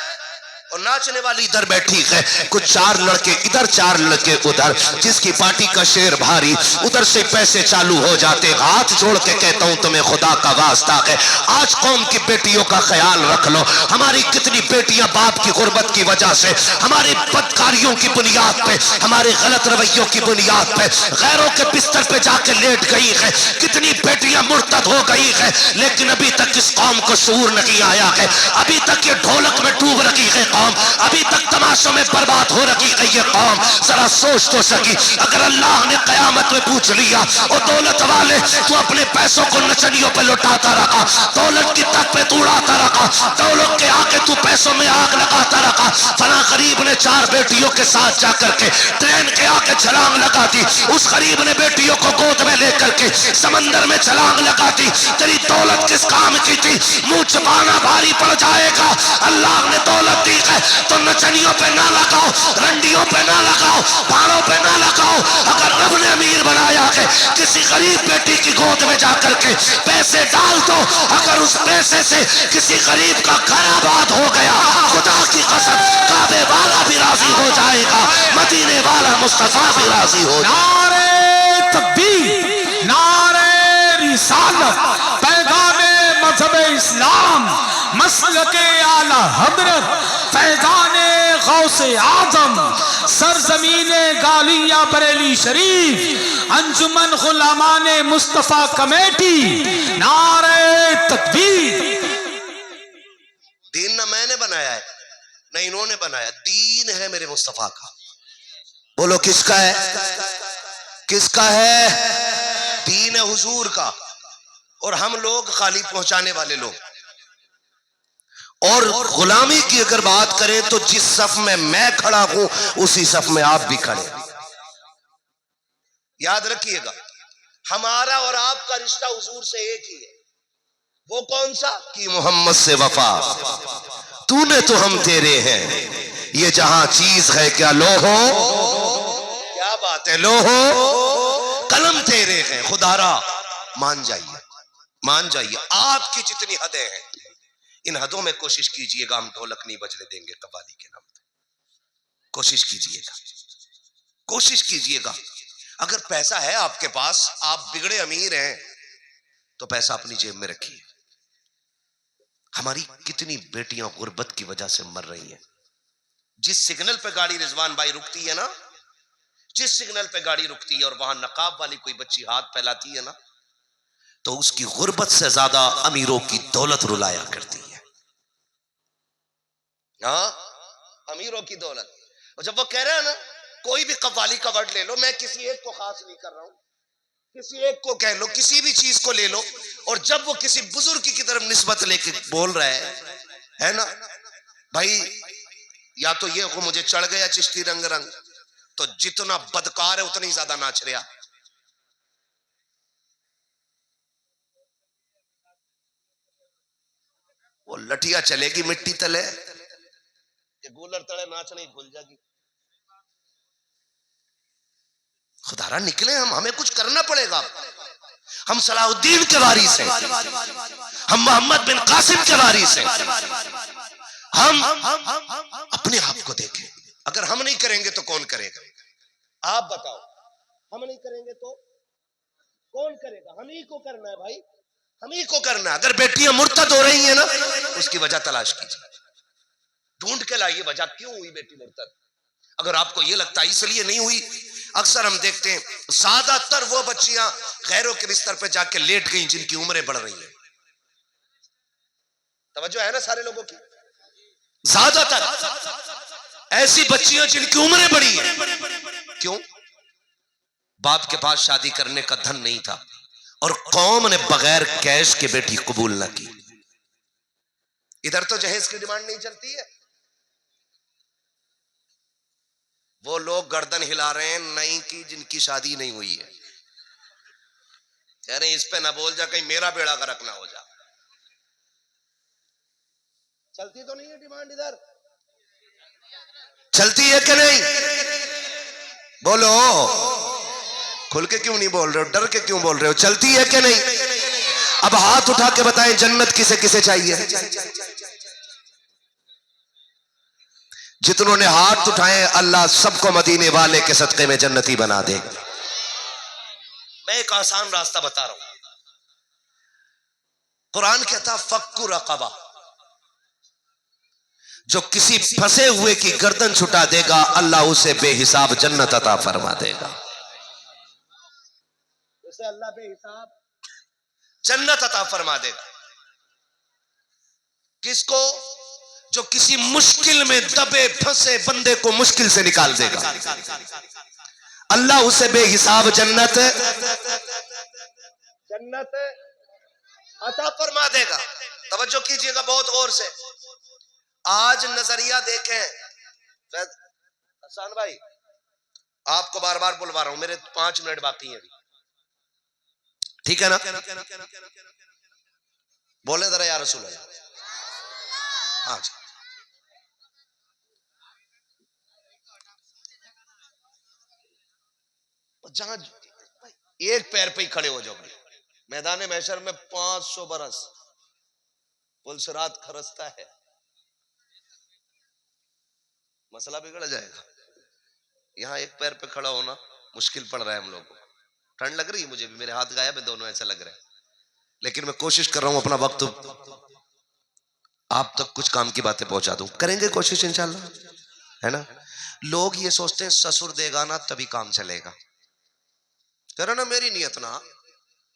Speaker 1: और नाचने वाली इधर बैठी है, कुछ 4 लड़के इधर 4 लड़के उधर, जिसकी पार्टी का शेर भारी, उधर से पैसे चालू हो जाते। हाथ जोड़ के कहता हूं तुम्हें खुदा का वास्ता है, आज कौम की बेटियों का ख्याल रख लो। हमारी कितनी बेटियां बाप की गुर्बत की वजह से, हमारी बदकारियों की बुनियाद पे, हमारे गलत रवैयों की बुनियाद पे गैरों के बिस्तर पे जाके लेट गई है। कितनी बेटियां मुर्तद हो गई है, लेकिन अभी तक इस कौम को शऊर नहीं आया है। अभी तक ये ढोलक में डूब रखी है कौम, अभी तक तमाशों में बर्बाद हो रखी है ये कौम। जरा सोच तो सकी, अगर अल्लाह ने कयामत में पूछ लिया, और दौलत वाले तू अपने पैसों को नचनियों पे लुटाता रखा, दौलत की तक पे तू उड़ाता रखा, दौलत के आके तू पैसों में आग लगाता रखा। फला गरीब ने 4 बेटियों के साथ जाकर के ट्रेन के आके छलांग लगा दी, उस गरीब ने बेटियों को गोद में लेकर के समंदर में छलांग लगा दी। तेरी दौलत किस काम की थी? मुंह छुपाना भारी पड़ जाएगा। अल्लाह ने दौलत दी है तो नचनियों पे ना लगाओ, रंडियों पे ना लगाओ, भाड़ों पे ना लगाओ। अगर रब ने अमीर बनाया है, किसी गरीब बेटी की गोद में जाकर के पैसे डाल दो, अगर उस पैसे से किसी गरीब का घर आबाद हो गया, खुदा की कसम काबे वाला भी राजी हो जाएगा, मदीने वाला मुस्तफा भी राजी हो जाएगा।
Speaker 2: नारे तकबीर, नारे रिसालत, पैगामे मजहब इस्लाम, मसलके आला हजरत फैजाने गौसे आजम सरजमीने गालिया बरेली शरीफ अंजुमन गुलामाने मुस्तफा कमेटी नारे तकबीर।
Speaker 1: दीन ना मैंने बनाया है ना इन्होंने बनाया, दीन है मेरे मुस्तफा का। बोलो किसका है? किसका है? दीन है हुजूर का। और हम लोग खाली पहुंचाने वाले लोग। और गुलामी की अगर बात करें तो जिस सफ में मैं खड़ा हूं उसी सफ में आप भी खड़े। याद रखिएगा, हमारा और आपका रिश्ता हुजूर से एक ही है। वो कौन सा? कि मोहम्मद से वफा। तूने तो हम तेरे हैं, ये जहां चीज है क्या लोहो, क्या बात है लोहो, कलम तेरे हैं खुदारा। मान जाइए, मान जाइए, आपकी जितनी हदें हैं इन हदों में कोशिश कीजिएगा हम ढोलक नहीं बजने देंगे कव्वाली के नाम पे। कोशिश कीजिएगा, कोशिश कीजिएगा। अगर पैसा है आपके पास, आप बिगड़े अमीर हैं, तो पैसा अपनी जेब में रखिए। हमारी कितनी बेटियां गुर्बत की वजह से मर रही हैं। जिस सिग्नल पे गाड़ी रिजवान भाई रुकती है ना, जिस सिग्नल पे गाड़ी रुकती है और वहां नकाब वाली कोई बच्ची हाथ फैलाती है ना, तो उसकी गुर्बत से ज्यादा अमीरों की दौलत रुलाया करती है। हाँ, अमीरों की दौलत। और जब वो कह रहे हैं ना, कोई भी कव्वाली का वर्ड ले लो, मैं किसी एक को खास नहीं कर रहा हूं, किसी एक को कह लो, किसी भी चीज को ले लो, और जब वो किसी बुजुर्ग की तरफ निस्बत लेके बोल रहा है ना भाई, या तो ये को मुझे चढ़ गया चिश्ती रंग रंग, तो जितना बदकार है उतनी ज्यादा नाच रहा। वो लठिया चलेगी मिट्टी तले, ये गूलर तले नाचने भूल जाएगी। खुदारा निकले हम, हमें कुछ करना पड़ेगा। हम सलाहुद्दीन के वारिस हैं, हम मोहम्मद बिन कासिम के वारिस हैं। हम अपने आप को देखें। अगर हम नहीं करेंगे तो कौन करेगा? आप बताओ, हम नहीं करेंगे तो कौन करेगा? हम ही को करना है भाई, हम ही को करना है। अगर बेटियां मुर्तद हो रही हैं ना, उसकी वजह तलाश कीजिए, ढूंढ के लाइए वजह क्यों हुई बेटी मुर्तद। अगर आपको यह लगता है इसलिए नहीं हुई, अक्सर हम देखते हैं ज्यादातर वो बच्चियां गैरों के बिस्तर पे जाके लेट गई जिनकी उम्रें बढ़ रही हैं। तवज्जो है ना सारे लोगों की? ज्यादातर ऐसी बच्चियां जिनकी उम्रें बढ़ी हैं। क्यों? बाप के पास शादी करने का धन नहीं था और कौम ने बगैर कैश के बेटी कबूल ना की। इधर तो जहेज की डिमांड नहीं चलती है, वो लोग गर्दन हिला रहे हैं नई की जिनकी शादी नहीं हुई है। कह रहे इस पे ना बोल जा, कहीं मेरा बेड़ा गर्क ना हो जा। चलती तो नहीं है डिमांड इधर? चलती है कि नहीं? बोलो, खुल के क्यों नहीं बोल रहे हो? डर के क्यों बोल रहे हो? चलती है कि नहीं? अब हाथ उठा के बताएं, जन्नत किसे किसे चाहिए? जितनों ने हाथ उठाए अल्लाह सबको मदीने वाले के सदके में जन्नती बना देगा। मैं एक आसान रास्ता बता रहा हूं। कुरान कहता फक्कु रक़बा, जो किसी फंसे हुए की गर्दन छुटा देगा अल्लाह उसे बेहिसाब जन्नत अता फरमा देगा। उसे अल्लाह बेहिसाब जन्नत अता फरमा देगा। किसको? जो किसी मुश्किल में दबे फंसे बंदे को मुश्किल से निकाल देगा, अल्लाह उसे बेहिसाब जन्नत अता फरमा देगा। तवज्जो कीजिएगा बहुत गौर से। आज नजरिया देखें, हसन भाई आपको बार बार बुलवा रहा हूं, मेरे 5 मिनट बाकी हैं, ठीक है ना? बोले जरा या रसूल अल्लाह। हाँ जी, जहां एक पैर पे ही खड़े हो जाओगे मैदान महशर में 500 बरस पुलसरात खरसता है, मसला बिगड़ जाएगा। यहां एक पैर पे खड़ा होना मुश्किल पड़ रहा है हम लोगों को। ठंड लग रही है मुझे भी, मेरे हाथ गायब है दोनों, ऐसा लग रहा है, लेकिन मैं कोशिश कर रहा हूं अपना वक्त आप तक कुछ काम की बातें पहुंचा दूं, करेंगे कोशिश इंशाल्लाह, है ना। लोग ये सोचते हैं ससुर देगा ना तभी काम चलेगा, करो ना, मेरी नियत ना।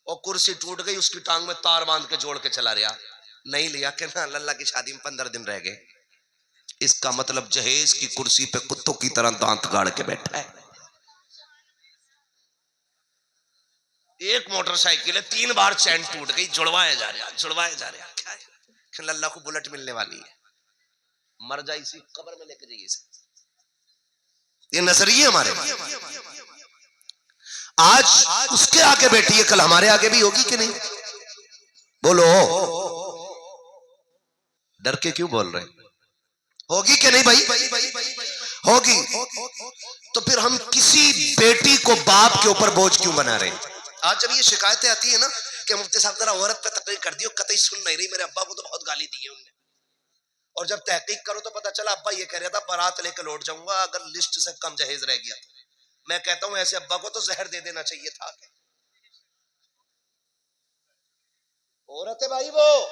Speaker 1: और कुर्सी टूट गई, उसकी टांग में तार बांध के जोड़ के चला रहा, नहीं लिया कि ना, लल्ला की शादी में 15 दिन रह गए, इसका मतलब जहेज की कुर्सी पे कुत्तों की तरह दांत गाड़ के बैठा है। एक मोटरसाइकिल है, 3 बार चैन टूट गई, जुड़वाए जा रहा, जुड़वाए जा रहा, क्या है, लल्ला को बुलेट मिलने वाली है, मर जाए इसी कब्र में लेके जाइए। ये नजरिए हमारे। आज उसके आगे बैठी है, कल हमारे आगे भी होगी कि नहीं? बोलो, डर के क्यों बोल रहे? होगी कि नहीं भाई? होगी। तो फिर हम किसी बेटी को बाप के ऊपर बोझ क्यों बना रहे? आज जब ये शिकायतें आती है ना कि मुफ्ती साहब जरा औरत पे तकरीर कर दी, कतई सुन नहीं रही, मेरे अब्बा को तो बहुत गाली दी है उनने, और जब तहकीक करो तो पता चला अब्बा ये कह रहा था बारात लेकर लौट जाऊंगा अगर लिस्ट से कम जहेज रह गया तो। मैं कहता हूं ऐसे अब्बा को तो जहर दे देना चाहिए था। औरत है भाई वो,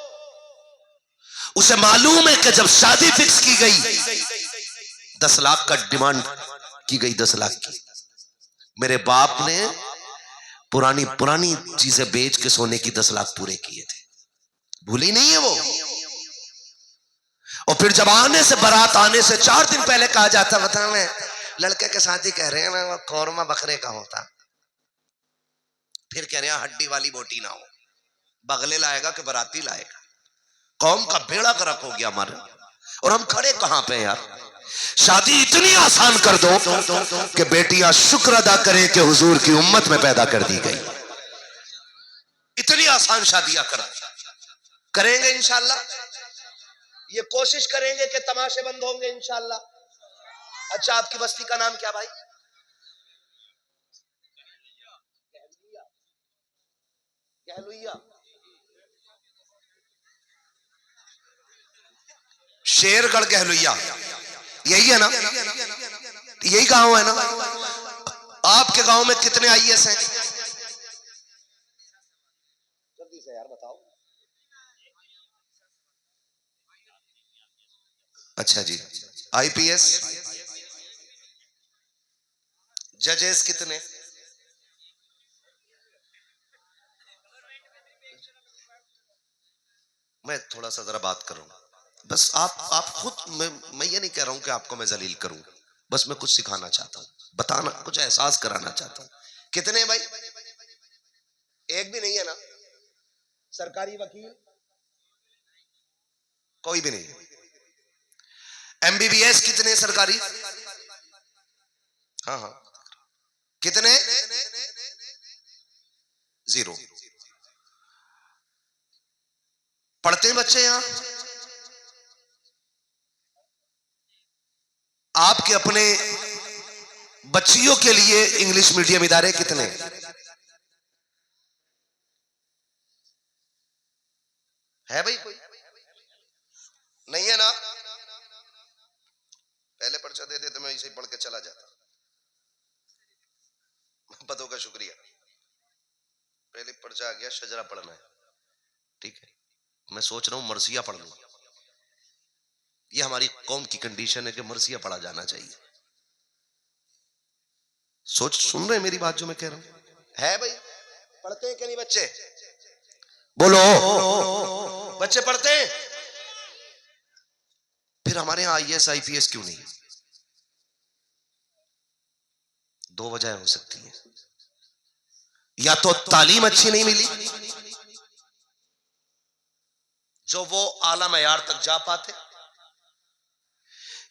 Speaker 1: उसे मालूम है कि जब शादी फिक्स की गई 10 लाख का डिमांड की गई, 10 लाख की, मेरे बाप ने पुरानी पुरानी चीजें बेच के सोने की 10 लाख पूरे किए थे, भूली नहीं है वो। और फिर जब आने से बारात आने से 4 दिन पहले कहा जाता, बता मैं लड़के के साथ ही कह रहे हैं ना कौरमा बकरे का होता, फिर कह रहे हैं हड्डी वाली बोटी ना हो, बगले लाएगा कि बराती लाएगा। कौम का बेड़ा गर्क हो गया हमारे, और हम खड़े कहां पे यार? शादी इतनी आसान कर दो कि बेटियां शुक्र अदा करें कि हुजूर की उम्मत में पैदा कर दी गई। इतनी आसान शादियां करेंगे इंशाल्लाह, ये कोशिश करेंगे कि तमाशे बंद होंगे इंशाल्लाह। अच्छा, आपकी बस्ती का नाम क्या भाई? गहलुइया, शेरगढ़ गहलुइया, यही है ना? यही गांव है ना? आपके गांव में कितने आईएएस हैं? जल्दी से यार बताओ। अच्छा जी, आईपीएस, जजेस कितने? मैं थोड़ा सा जरा बात करूं, बस आप खुद, मैं ये नहीं कह रहा हूं कि आपको मैं जलील करूं, बस मैं कुछ सिखाना चाहता हूं, बताना, कुछ एहसास कराना चाहता हूं। कितने भाई? एक भी नहीं है ना? सरकारी वकील कोई भी नहीं। एमबीबीएस कितने सरकारी? हाँ हाँ, कितने? 0। पढ़ते हैं बच्चे यहां? आपके अपने बच्चियों के लिए इंग्लिश मीडियम इदारे कितने? है भाई कोई? नहीं है ना? पहले पर्चा दे देते, मैं इसे पढ़ के चला जाता। मोहब्बतों का शुक्रिया, पहले पर्चा आ गया, शजरा पढ़ना है, ठीक है। मैं सोच रहा हूं मरसिया पढ़ लूं, ये हमारी कौम की कंडीशन है कि मरसिया पढ़ा जाना चाहिए। सुन रहे हैं मेरी बात जो मैं कह रहा हूं? है भाई? पढ़ते हैं कि नहीं बच्चे? बोलो, बच्चे पढ़ते हैं? फिर हमारे यहां आईएएस आईपीएस क्यों नहीं? 2 वजह हो सकती है, या तो तालीम अच्छी नहीं मिली जो वो आला मयार तक जा पाते,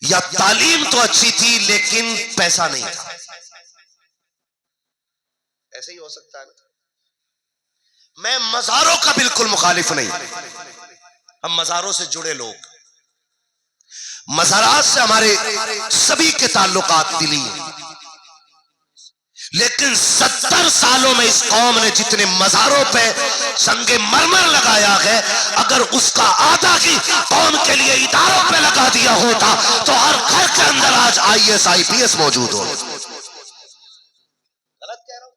Speaker 1: या तालीम तो अच्छी थी लेकिन पैसा नहीं था। ऐसे ही हो सकता है ना? मैं मज़ारों का बिल्कुल मुखालिफ नहीं, हम मज़ारों से जुड़े लोग, मज़ारात से हमारे सभी के ताल्लुकात दिली हैं, लेकिन 70 सालों में इस कौम ने जितने मज़ारों पे संगे मरमर लगाया है, अगर उसका आधा ही कौम के लिए इदारों पे लगा दिया होता तो हर घर के अंदर आज आईएएस आईपीएस मौजूद हो। गलत कह रहा हूं?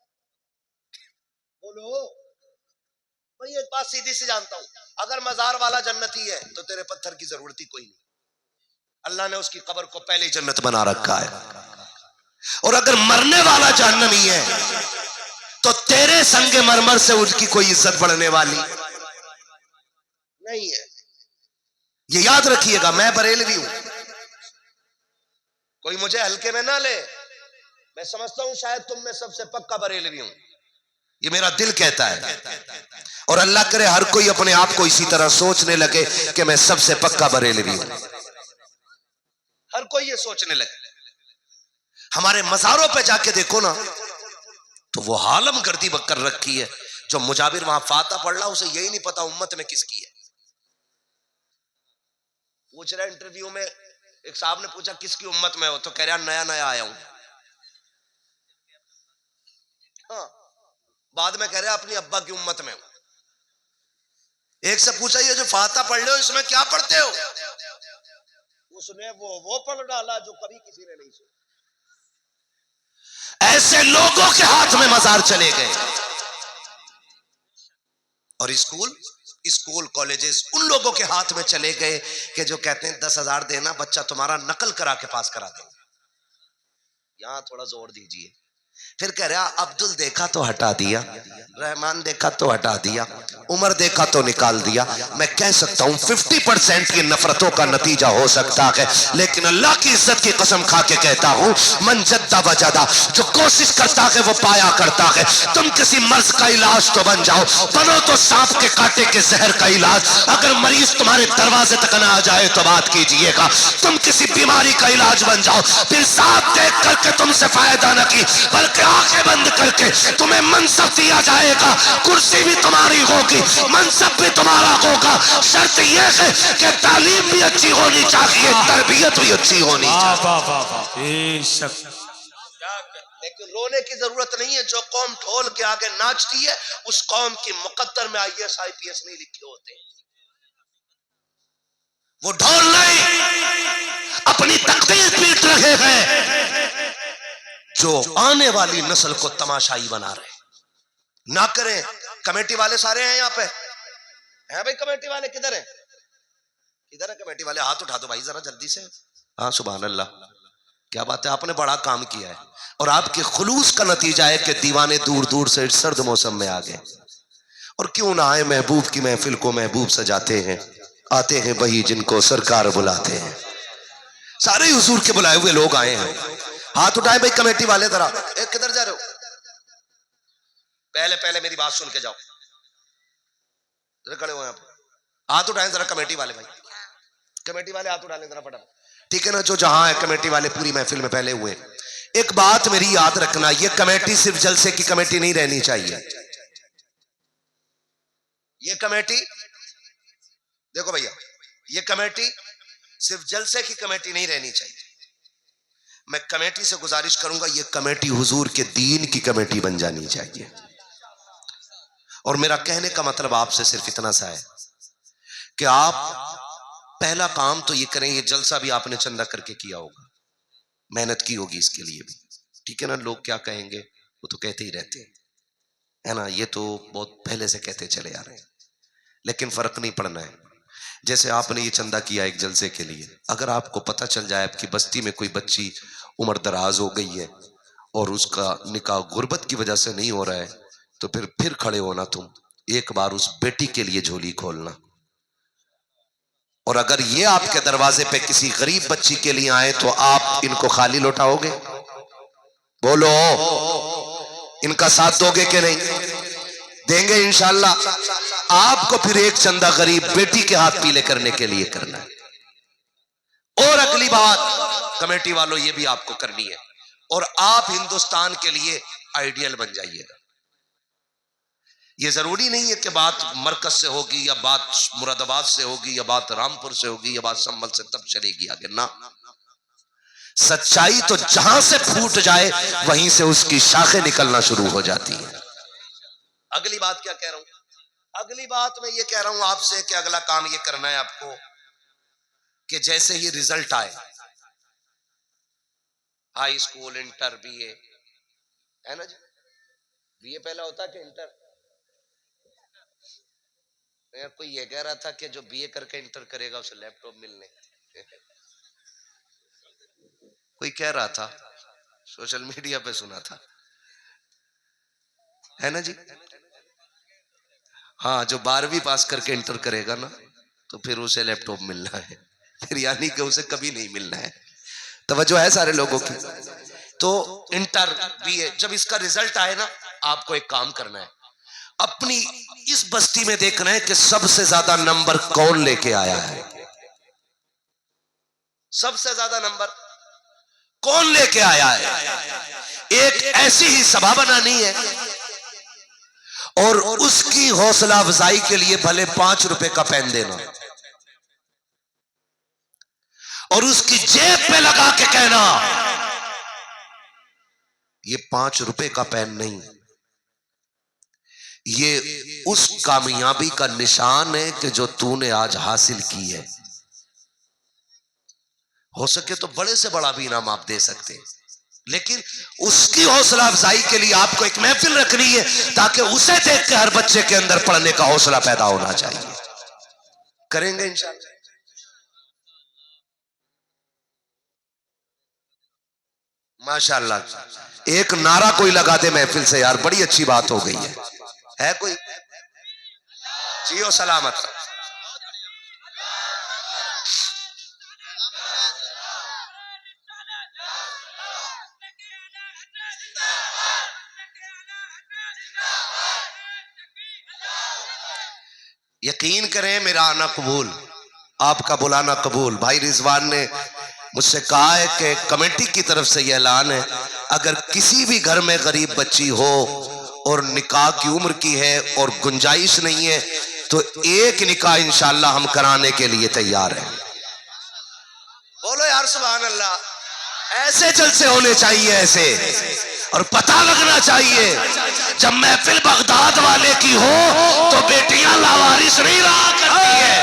Speaker 1: बोलो। मैं एक बात सीधी से जानता हूं, अगर मजार वाला जन्नती है तो तेरे पत्थर की जरूरत ही कोई नहीं, अल्लाह ने उसकी कब्र को पहले ही जन्नत बना रखा है। और अगर मरने वाला जहन्नमी है तो तेरे संगे मरमर से उसकी कोई इज्जत बढ़ने वाली नहीं है। ये याद रखिएगा, मैं बरेलवी हूं, कोई मुझे हल्के में ना ले। मैं समझता हूं शायद तुम में सबसे पक्का बरेलवी हूं, ये मेरा दिल कहता है। और अल्लाह करे हर कोई अपने आप को इसी तरह सोचने लगे कि मैं सबसे पक्का बरेलवी हूं, हर कोई ये सोचने लगे। हमारे मज़ारों पे जाके देखो ना तो वो हालम गर्दी कर रखी है। जो मुजाबिर वहां फाता पढ़ रहा उसे यही नहीं पता उम्मत में किसकी है। पूछ रहा इंटरव्यू में, एक साहब ने पूछा किसकी उम्मत में हो, तो कह रहा नया नया आया हूं। हाँ, बाद में कह रहा अपनी अब्बा की उम्मत में हूं। एक से पूछा ये जो फाता पढ़ रहे हो इसमें क्या पढ़ते हो, उसने वो पढ़ डाला जो कभी किसी ने नहीं सुना। ऐसे लोगों के हाथ में मजार चले गए। और स्कूल कॉलेजेस उन लोगों के हाथ में चले गए कि जो कहते हैं 10,000 देना बच्चा तुम्हारा नकल करा के पास करा देंगे। यहां थोड़ा जोर दीजिए। फिर कह रहा अब्दुल देखा तो हटा दिया, रहमान देखा तो हटा दिया, उमर देखा तो निकाल दिया। मैं कह सकता हूं 50% की नफरतों का नतीजा हो सकता है, लेकिन अल्लाह की इज्जत की कसम खा के कहता हूं मन जद्दा वजदा, जो कोशिश करता है वो पाया करता है। तुम किसी मर्ज का इलाज तो बन जाओ, बनो तो सांप के कांटे के जहर का इलाज। अगर मरीज तुम्हारे दरवाजे तक ना आ जाए तो बात कीजिएगा। तुम किसी बीमारी का इलाज बन जाओ, फिर साफ देख करके तुमसे फायदा न की बल्कि आंखें बंद करके तुम्हें मनसब दिया जाएगा। कुर्सी भी तुम्हारी होगी, मनसब भी तुम्हारा होगा। शर्त यह है कि तालीम भी अच्छी होनी चाहिए, तरबियत भी अच्छी होनी चाहिए। लेकिन रोने की जरूरत नहीं है। जो कौम ढोल के आगे नाचती है उस कौम की मुकद्दर में IAS IPS नहीं लिखे होते। वो ढोल नहीं अपनी तकदीर पीट रहे हैं जो आने वाली नस्ल को तमाशाई बना रहे। ना करें। कमेटी वाले सारे हैं यहाँ पे, हैं भाई कमेटी वाले किधर है? किधर है कमेटी वाले? हाथ उठा दो भाई जरा जल्दी से। हाँ सुभान अल्लाह, क्या बात है, आपने बड़ा काम किया है। और आपके खुलूस का नतीजा है कि दीवाने दूर दूर से सर्द मौसम में आ गए। और क्यों ना आए, महबूब की महफिल को महबूब सजाते हैं, आते हैं वही जिनको सरकार बुलाते हैं। सारे हुजूर के बुलाए हुए लोग आए हैं। हाथ उठाए भाई कमेटी वाले जरा। किधर जा रहे हो? पहले मेरी बात सुन के जाओ, जरा खड़े हो यहाँ पे। हाथ उठाए जरा कमेटी वाले भाई, कमेटी वाले हाथ उठा लें जरा फटाफट, ठीक है ना? जो जहां है कमेटी वाले पूरी महफिल में पहले हुए। एक बात मेरी याद रखना, ये कमेटी सिर्फ जलसे की कमेटी नहीं रहनी चाहिए। ये कमेटी देखो भैया, ये कमेटी सिर्फ जलसे की कमेटी नहीं रहनी चाहिए। मैं कमेटी से गुजारिश करूंगा ये कमेटी हुजूर के दीन की कमेटी बन जानी चाहिए। और मेरा कहने का मतलब आपसे सिर्फ इतना सा है कि आप पहला काम तो ये करें, ये जलसा भी आपने चंदा करके किया होगा, मेहनत की होगी इसके लिए भी, ठीक है ना? लोग क्या कहेंगे वो तो कहते ही रहते हैं, है ना? ये तो बहुत पहले से कहते चले आ रहे हैं, लेकिन फर्क नहीं पड़ना है। जैसे आपने ये चंदा किया एक जलसे के लिए, अगर आपको पता चल जाए आपकी बस्ती में कोई बच्ची उम्र दराज हो गई है और उसका निकाह गुर्बत की वजह से नहीं हो रहा है, तो फिर खड़े होना तुम, एक बार उस बेटी के लिए झोली खोलना। और अगर ये आपके दरवाजे पे किसी गरीब बच्ची के लिए आए तो आप इनको खाली लौटाओगे? बोलो, इनका साथ दोगे कि नहीं? देंगे इंशाल्लाह। आपको फिर एक चंदा गरीब बेटी के हाथ पीले करने के लिए करना है। और अगली बात कमेटी वालों ये भी आपको करनी है, और आप हिंदुस्तान के लिए आइडियल बन जाइएगा। ये जरूरी नहीं है कि बात मरकज से होगी या बात मुरादाबाद से होगी या बात रामपुर से होगी या बात संभल से तब चलेगी आगे ना। सच्चाई तो जहां से फूट जाए वहीं से उसकी शाखें निकलना शुरू हो जाती है। अगली बात क्या कह रहा हूं? अगली बात मैं ये कह रहा हूं आपसे कि अगला काम ये करना है आपको कि जैसे ही रिजल्ट आए, हाई स्कूल, इंटर, BA, है ना जी? BA पहला होता है कि इंटर? मैं कोई ये कह रहा था कि जो बीए करके इंटर करेगा उसे लैपटॉप मिलने कोई कह रहा था, सोशल मीडिया पे सुना था, है ना जी। हाँ, जो 12वीं पास करके इंटर करेगा ना तो फिर उसे लैपटॉप मिलना है, फिर यानी कि उसे कभी नहीं मिलना है। तवज्जो है सारे लोगों की। तो इंटर बीए जब इसका रिजल्ट आए ना, आपको एक काम करना है, अपनी इस बस्ती में देखना है कि सबसे ज्यादा नंबर कौन लेके आया है, सबसे ज्यादा नंबर कौन लेके आया है। एक ऐसी ही सभा बनानी है और उसकी हौसला अफजाई के लिए भले 5 रुपए का पेन देना और उसकी जेब पे लगा के कहना ये 5 रुपए का पेन नहीं, ये उस कामयाबी का निशान है कि जो तूने आज हासिल की है। हो सके तो बड़े से बड़ा भी इनाम आप दे सकते हैं, लेकिन उसकी हौसला अफजाई के लिए आपको एक महफिल रखनी है ताकि उसे देख के हर बच्चे के अंदर पढ़ने का हौसला पैदा होना चाहिए। करेंगे इंशाअल्लाह। माशाअल्लाह, एक नारा कोई लगा दे महफिल से यार, बड़ी अच्छी बात हो गई है कोई? जियो सलामत। यकीन करें मेरा आना कबूल, आपका बुलाना कबूल। भाई रिजवान ने मुझसे कहा है कि कमेटी की तरफ से यह ऐलान है, अगर किसी भी घर में गरीब बच्ची हो और निकाह की उम्र की है और गुंजाइश नहीं है तो एक निकाह इंशाअल्लाह हम कराने के लिए तैयार हैं। बोलो यार सुभान अल्लाह। ऐसे जलसे होने चाहिए ऐसे, और पता लगना चाहिए जब महफिल बगदाद वाले की हो तो बेटियां लावारिस नहीं रहा करती है,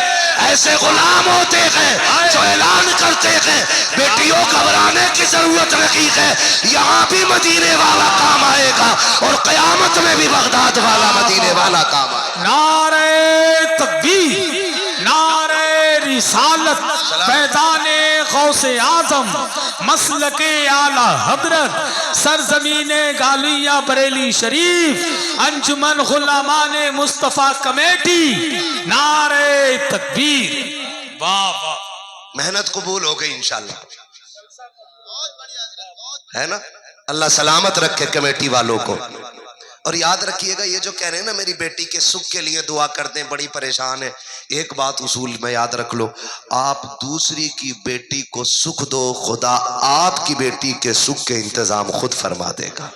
Speaker 1: ऐसे गुलाम होते हैं जो ऐलान करते हैं बेटियों घबराने की जरूरत नहीं है, यहाँ भी मदीने वाला काम आएगा और कयामत में भी बगदाद वाला मदीने वाला काम आएगा।
Speaker 2: नारे तकबीर, नारे रिसालत, मैदाने गौसे आजम, मसलके आला हजरत, सरजमीने गालिया बरेली शरीफ, अंजुमन गुलामाने मुस्तफा कमेटी, नारे तकबीर। वाह वाह,
Speaker 1: मेहनत कबूल हो गई इंशाल्लाह, है ना। अल्लाह सलामत रखे कमेटी वालों को। और याद रखिएगा, ये जो कह रहे हैं ना मेरी बेटी के सुख के लिए दुआ करते हैं, बड़ी परेशान है, एक बात उसूल में याद रख लो, आप दूसरी की बेटी को सुख दो, खुदा आपकी बेटी के सुख के इंतजाम खुद फरमा देगा,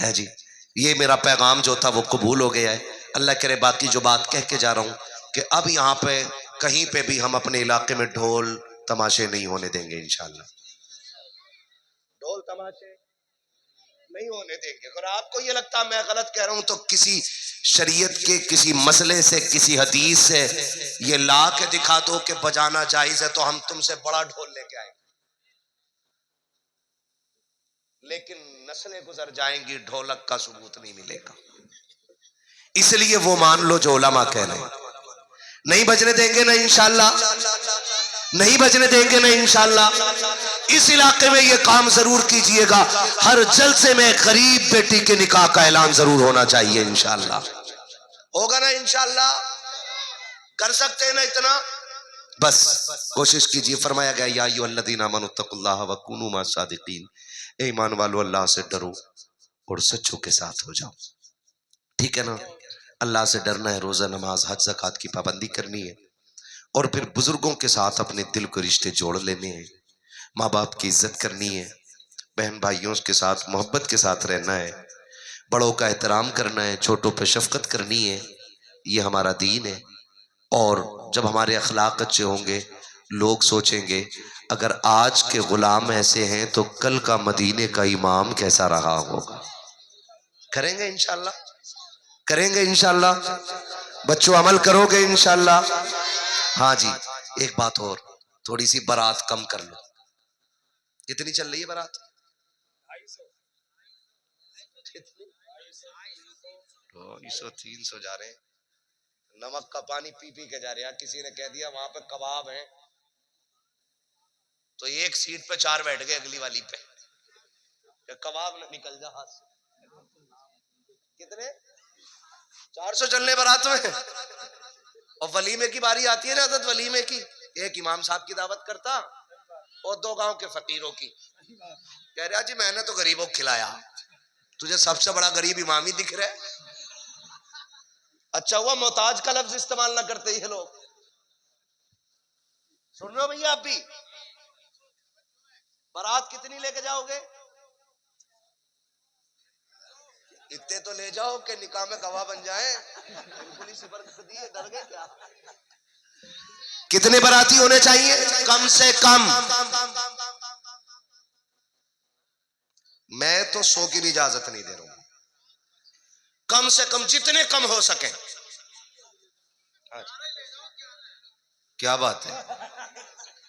Speaker 1: है जी। ये मेरा पैगाम जो था वो कबूल हो गया है। अल्लाह करे बाकी जो बात कह के जा रहा हूं कि अब यहाँ पे कहीं पे भी हम अपने इलाके में ढोल तमाशे नहीं होने देंगे इंशाल्लाह, ढोल तमाशे नहीं होने देंगे। अगर आपको ये लगता मैं गलत कह रहा हूं तो किसी शरीयत के किसी मसले से, किसी हदीस से ये ला के दिखा दो कि बजाना जायज है तो हम तुमसे बड़ा ढोल लेके आएंगे, लेकिन नस्लें गुजर जाएंगी, ढोलक का सबूत नहीं मिलेगा। इसलिए वो मान लो जो उलमा कह रहे हैं, नहीं बजने देंगे ना इंशाल्लाह, नहीं बजने देंगे ना इंशाल्लाह। इस इलाके में ये काम जरूर कीजिएगा, हर जलसे में गरीब बेटी के निकाह का ऐलान जरूर होना चाहिए इंशाल्लाह। होगा ना इंशाल्लाह? कर सकते हैं ना इतना? बस कोशिश कीजिए। फरमाया गया या अय्युहल्लज़ीना आमनुत्तकुल्लाह व कूनू मअस सादिकीन, ए ईमान वालो अल्लाह से डरो और सच्चों के साथ हो जाओ, ठीक है ना। अल्लाह से डरना है, रोजा नमाज हज ज़कात की पाबंदी करनी है, और फिर बुजुर्गों के साथ अपने दिल को रिश्ते जोड़ लेने हैं, माँ बाप की इज्जत करनी है, बहन भाइयों के साथ मोहब्बत के साथ रहना है, बड़ों का एहतराम करना है, छोटों पर शफकत करनी है, ये हमारा दीन है। और जब हमारे अखलाक अच्छे होंगे लोग सोचेंगे अगर आज के गुलाम ऐसे हैं तो कल का मदीने का इमाम कैसा रहा होगा। करेंगे इंशाल्लाह, करेंगे इंशाल्लाह। बच्चों अमल करोगे इंशाल्लाह। हाँ जी, एक बात और, थोड़ी सी बारात कम कर लो। कितनी चल रही है बारात? 250 300 जा रहे हैं। नमक का पानी पी पी के जा रहे हैं। किसी ने कह दिया वहां पे कबाब है, तो एक सीट पे 4 बैठ गए अगली वाली पे, कबाब ना निकल जा हाथ से। कितने 400 चलने बारात में, और वलीमे की बारी आती है ना, आदत वलीमे की, एक इमाम साहब की दावत करता और 2 गांव के फकीरों की। कह रहा जी मैंने तो गरीबों को खिलाया, तुझे सबसे बड़ा गरीब इमाम ही दिख रहा है। अच्छा हुआ मोहताज का लफ्ज इस्तेमाल ना करते ये लोग। सुन रहे हो भैया? आप भी बारात कितनी लेके जाओगे? इतने तो ले जाओ कि निकाह में गवाह बन जाए। बिल्कुल ही सिबर कर दिए, डर गए क्या? कितने बाराती होने चाहिए? कम से कम, मैं तो 100 की भी इजाजत नहीं दे रहा हूं, कम से कम जितने कम हो सके। क्या बात है,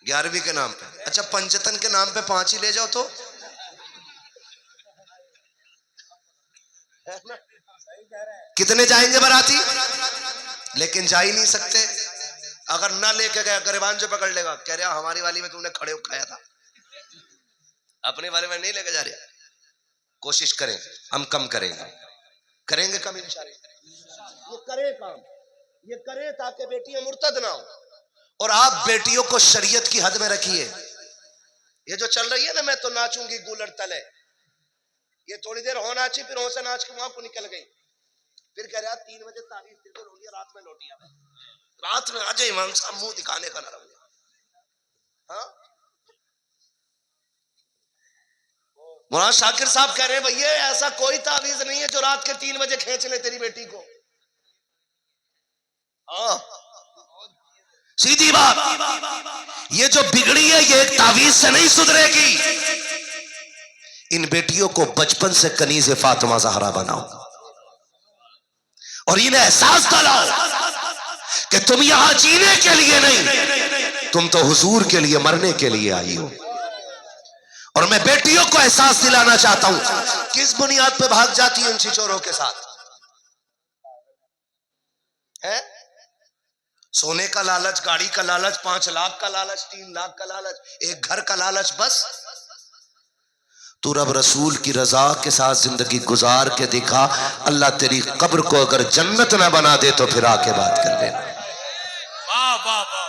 Speaker 1: 11वीं के नाम पे? अच्छा पंचतन के नाम पे 5 ही ले जाओ तो कितने जाएंगे बाराती? लेकिन जा ही नहीं सकते। अगर ना लेके गया गरिबान जो पकड़ लेगा, कह रहा हमारी वाली में तुमने खड़े खाया था, अपने वाले में नहीं लेके जा रहे। कोशिश करें, हम कम करेंगे, करेंगे कम इंशाअल्लाह। ये करे काम, ये करे ताकि बेटियां मुर्तद ना हो, और आप बेटियों को शरीयत की हद में रखिए। ये जो चल रही है ना, मैं तो नाचूंगी गूलर तले, ये थोड़ी देर हो नाची, फिर हो से नाच के वहां को निकल गई, फिर कह रहा 3 बजे तारीफ दे दो, रोलिया रात में लौटिया, रात में आ जाए इमाम साहब मुंह दिखाने का ना रहो। हाँ मौलाना शाकिर साहब कह रहे हैं भैया ऐसा कोई तावीज नहीं है जो रात के 3 बजे खींच ले तेरी बेटी को। हाँ सीधी बात, ये जो बिगड़ी है ये एक तावीज से नहीं सुधरेगी। इन बेटियों को बचपन से कनीज़े फातिमा ज़हरा बनाओ और इन्हें एहसास दिलाओ कि तुम यहां जीने के लिए नहीं, तुम तो हुजूर के लिए मरने के लिए आई हो। और मैं बेटियों को एहसास दिलाना चाहता हूं, किस बुनियाद पे भाग जाती है उन छिचोरों के साथ? है सोने का लालच, गाड़ी का लालच, 5 लाख का लालच, 3 लाख का लालच, एक घर का लालच। बस तू रब रसूल की रजा के साथ जिंदगी गुजार के दिखा, अल्लाह तेरी कब्र को अगर जन्नत ना बना दे तो फिर आके बात कर लेना।
Speaker 2: वाह वाह वाह,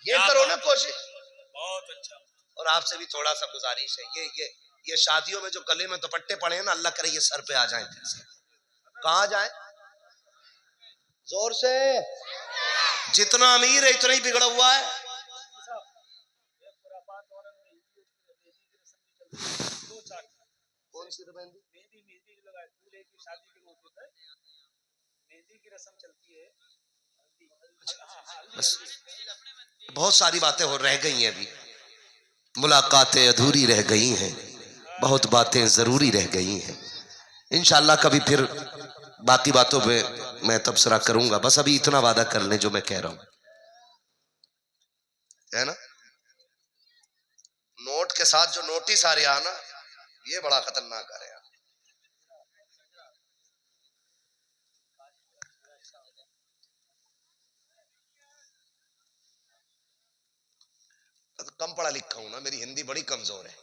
Speaker 1: ये करो ना कोशिश।
Speaker 2: बहुत अच्छा।
Speaker 1: और आपसे भी थोड़ा सा गुजारिश है, ये शादियों में जो गले में दुपट्टे पड़े हैं ना, अल्लाह करे ये सर पे आ जाए। फिर से कहां जाए? जोर से। जितना अमीर है इतना ही बिगड़ा हुआ है। कौन सी मेहंदी? मेहंदी लगाए दूल्हे की शादी के मौके पर मेहंदी की रस्म चलती है। बस बहुत सारी बातें हो रह गई हैं, अभी मुलाकातें अधूरी रह गई हैं, बहुत बातें जरूरी रह गई हैं। इंशाअल्लाह कभी फिर बाकी बातों पे मैं तबसरा करूंगा। बस अभी इतना वादा कर लें जो मैं कह रहा हूं, है ना? नोट के साथ जो नोटिस आ रहा है ना, ये बड़ा खतरनाक आ रहा है। कम पढ़ा लिखा हूं ना, मेरी हिंदी बड़ी कमजोर है,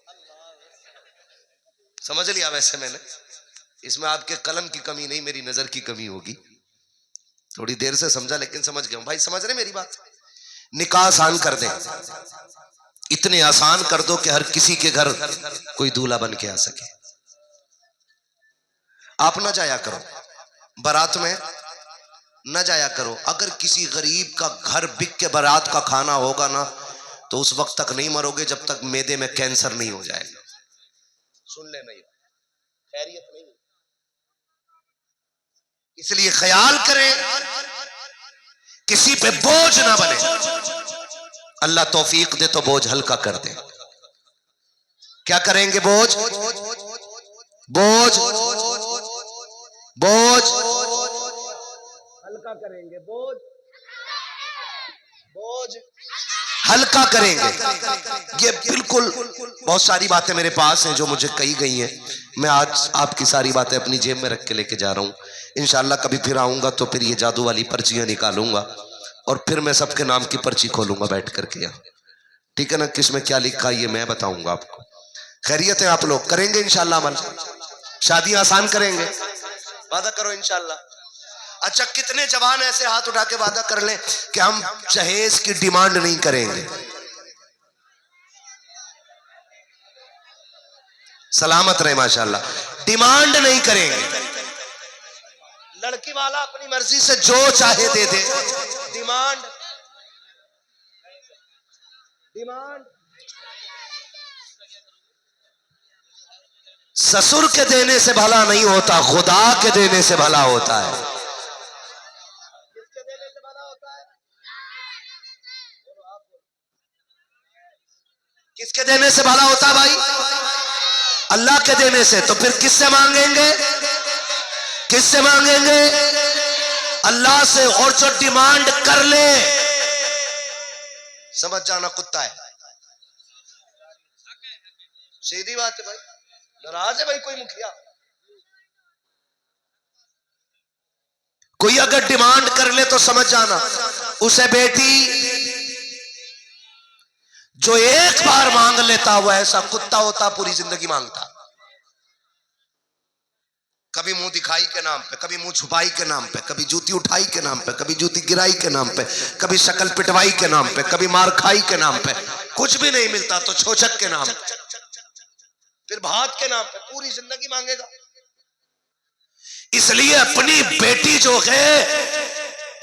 Speaker 1: समझ लिया। वैसे मैंने इसमें आपके कलम की कमी नहीं, मेरी नजर की कमी होगी। थोड़ी देर से समझा लेकिन समझ गया हूं। भाई समझ रहे मेरी बात? निकाह आसान कर दें, इतने आसान कर दो कि हर किसी के घर कोई दूल्हा बन के आ सके। आप ना जाया करो बारात में, न जाया करो। अगर किसी गरीब का घर बिक के बारात का खाना होगा ना, तो उस वक्त तक नहीं मरोगे जब तक मैदे में कैंसर नहीं हो जाएगा। सुन ले, नहीं खैरियत नहीं। इसलिए ख्याल करें किसी पे बोझ ना बने। अल्लाह तौफीक दे तो बोझ हल्का कर दे। क्या करेंगे? बोझ बोझ बोझ हल्का करेंगे। बोझ बोझ हल्का करेंगे। ये बिल्कुल, बहुत सारी बातें मेरे पास हैं जो मुझे कही गई हैं, मैं आज आपकी सारी बातें अपनी जेब में रख के लेके जा रहा हूँ। इंशाल्लाह कभी फिर आऊंगा तो फिर ये जादू वाली पर्चियां निकालूंगा और फिर मैं सबके नाम की पर्ची खोलूंगा बैठ करके यहाँ, ठीक है ना। किसमें क्या लिखा ये मैं बताऊंगा आपको। खैरियत है, आप लोग करेंगे इंशाल्लाह अमल, शादियां आसान करेंगे, वादा करो इंशाल्लाह। अच्छा, कितने जवान ऐसे हाथ उठा के वादा कर लें कि हम जहेज की डिमांड नहीं करेंगे? सलामत रहे माशाल्लाह। डिमांड नहीं करेंगे, लड़की वाला अपनी मर्जी से जो चाहे दे दे। डिमांड डिमांड ससुर के देने से भला नहीं होता, खुदा के देने से भला होता है। किसके देने से भला होता है? किसके देने से भला होता है भाई? अल्लाह के देने से। तो फिर किससे मांगेंगे? किससे मांगेंगे? अल्लाह से। और जो डिमांड कर ले, समझ जाना कुत्ता है। सीधी बात है भाई, नाराज है भाई कोई मुखिया? कोई अगर डिमांड कर ले तो समझ जाना उसे बेटी जो एक बार मांग लेता वो ऐसा कुत्ता होता, पूरी जिंदगी मांगता। कभी मुंह दिखाई के नाम पे, कभी मुंह छुपाई के नाम पे, कभी जूती उठाई के नाम पे, कभी जूती गिराई के नाम पे, कभी शक्ल पिटवाई के नाम पे, कभी मार खाई के नाम पे। कुछ भी नहीं मिलता तो छोचक के नाम पे, फिर भात के नाम पे पूरी जिंदगी मांगेगा। इसलिए अपनी बेटी जो है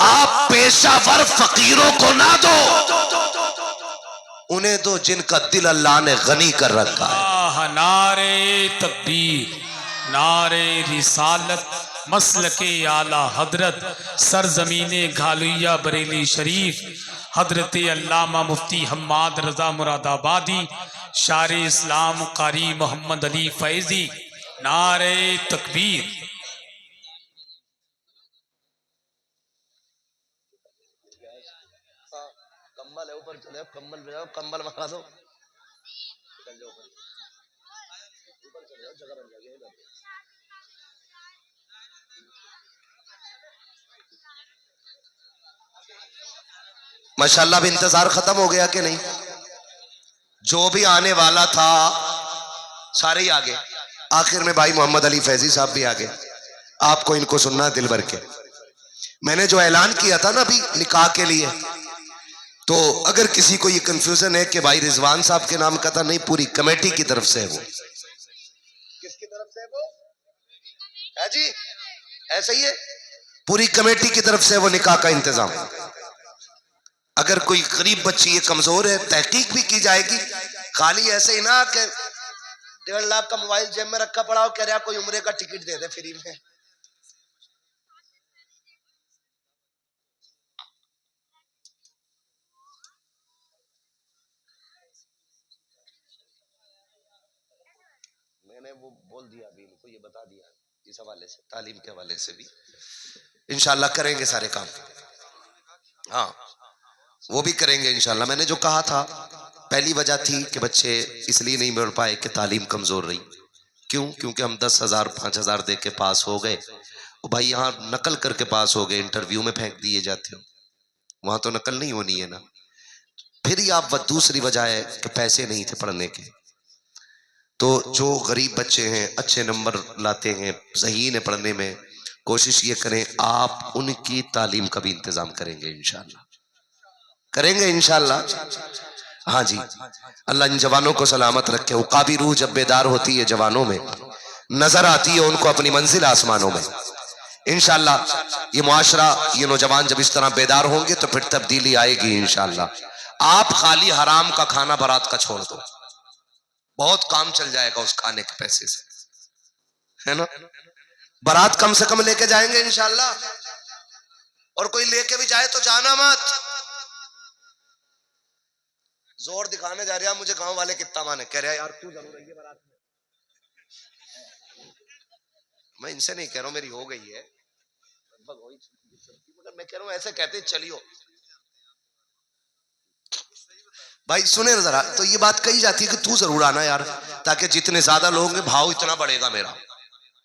Speaker 1: आप पेशावर फकीरों को ना दो, उन्हें दो जिनका दिल अल्लाह ने गनी कर रखा है।
Speaker 2: नारे तकबीर, नारे रिसालत, मसलके आला हजरत, सरजमीने घालुया बरेली शरीफ, हजरत अल्लामा मुफ्ती हम्माद रजा मुरादाबादी, शारे इस्लाम कारी मोहम्मद अली फैजी। नारे तकबीर।
Speaker 1: कम्बल है ऊपर, चले कम्बल ले जाओ, कम्बल मंगा दो। माशाल्लाह भी इंतजार खत्म हो गया कि नहीं? जो भी आने वाला था सारे ही आ गए। आखिर में भाई मोहम्मद अली फैजी साहब भी आ गए। आपको इनको सुनना है दिल भर के। मैंने जो ऐलान किया था ना अभी निकाह के लिए, तो अगर किसी को ये कंफ्यूजन है कि भाई रिजवान साहब के नाम का था, नहीं, पूरी कमेटी की तरफ से है वो। किसकी तरफ से है वो? है जी, ऐसा ही है, पूरी कमेटी की तरफ से वो निकाह का इंतजाम। अगर कोई गरीब बच्ची ये कमजोर है, तहकीक भी की जाएगी। खाली ऐसे ही ना कि 1.5 लाख का मोबाइल जेब में रखा पड़ा हो, कह रहा कोई उम्रे का टिकट दे दे फ्री में। मैंने वो बोल दिया अभी इनको, ये बता दिया इस हवाले से, तालीम के हवाले से भी इंशाल्लाह करेंगे सारे काम। हाँ, वो भी करेंगे इंशाल्लाह। मैंने जो कहा था, पहली वजह थी कि बच्चे इसलिए नहीं मिल पाए कि तालीम कमजोर रही। क्यों? क्योंकि हम 10,000 5,000 दे के पास हो गए। वो भाई यहाँ नकल करके पास हो गए, इंटरव्यू में फेंक दिए जाते हो, वहां तो नकल नहीं होनी है ना। फिर ही आप दूसरी वजह है कि पैसे नहीं थे पढ़ने के। तो जो गरीब बच्चे हैं, अच्छे नंबर लाते हैं, ज़हीन है पढ़ने में, कोशिश ये करें आप उनकी तालीम का भी इंतजाम करेंगे इंशाल्लाह। करेंगे इंशाल्लाह। हाँ जी, अल्लाह इन जवानों को सलामत रखे। उकाबी रूह जब बेदार होती है जवानों में, नजर आती है उनको अपनी मंजिल आसमानों में। इंशाल्लाह ये मुआशरा, ये नौजवान जब इस तरह बेदार होंगे तो फिर तब्दीली आएगी इंशाल्लाह। आप खाली हराम का खाना बारात का छोड़ दो, बहुत काम चल जाएगा उस खाने के पैसे से, है ना। बारात कम से कम लेके जाएंगे इंशाल्लाह, और कोई लेके भी जाए तो जाना मत। जोर दिखाने जा रहा, मुझे गांव वाले कितना माने, कह रहा यार क्यों जरूर रही है बारात में। मैं इनसे नहीं कह रहा हूं, मेरी हो गई है, मगर मैं कह रहा हूं ऐसे कहते चलियो। भाई सुने ना जरा, तो ये बात कही जाती है कि तू जरूर आना यार, ताकि जितने ज्यादा लोग होंगे भाव इतना बढ़ेगा मेरा।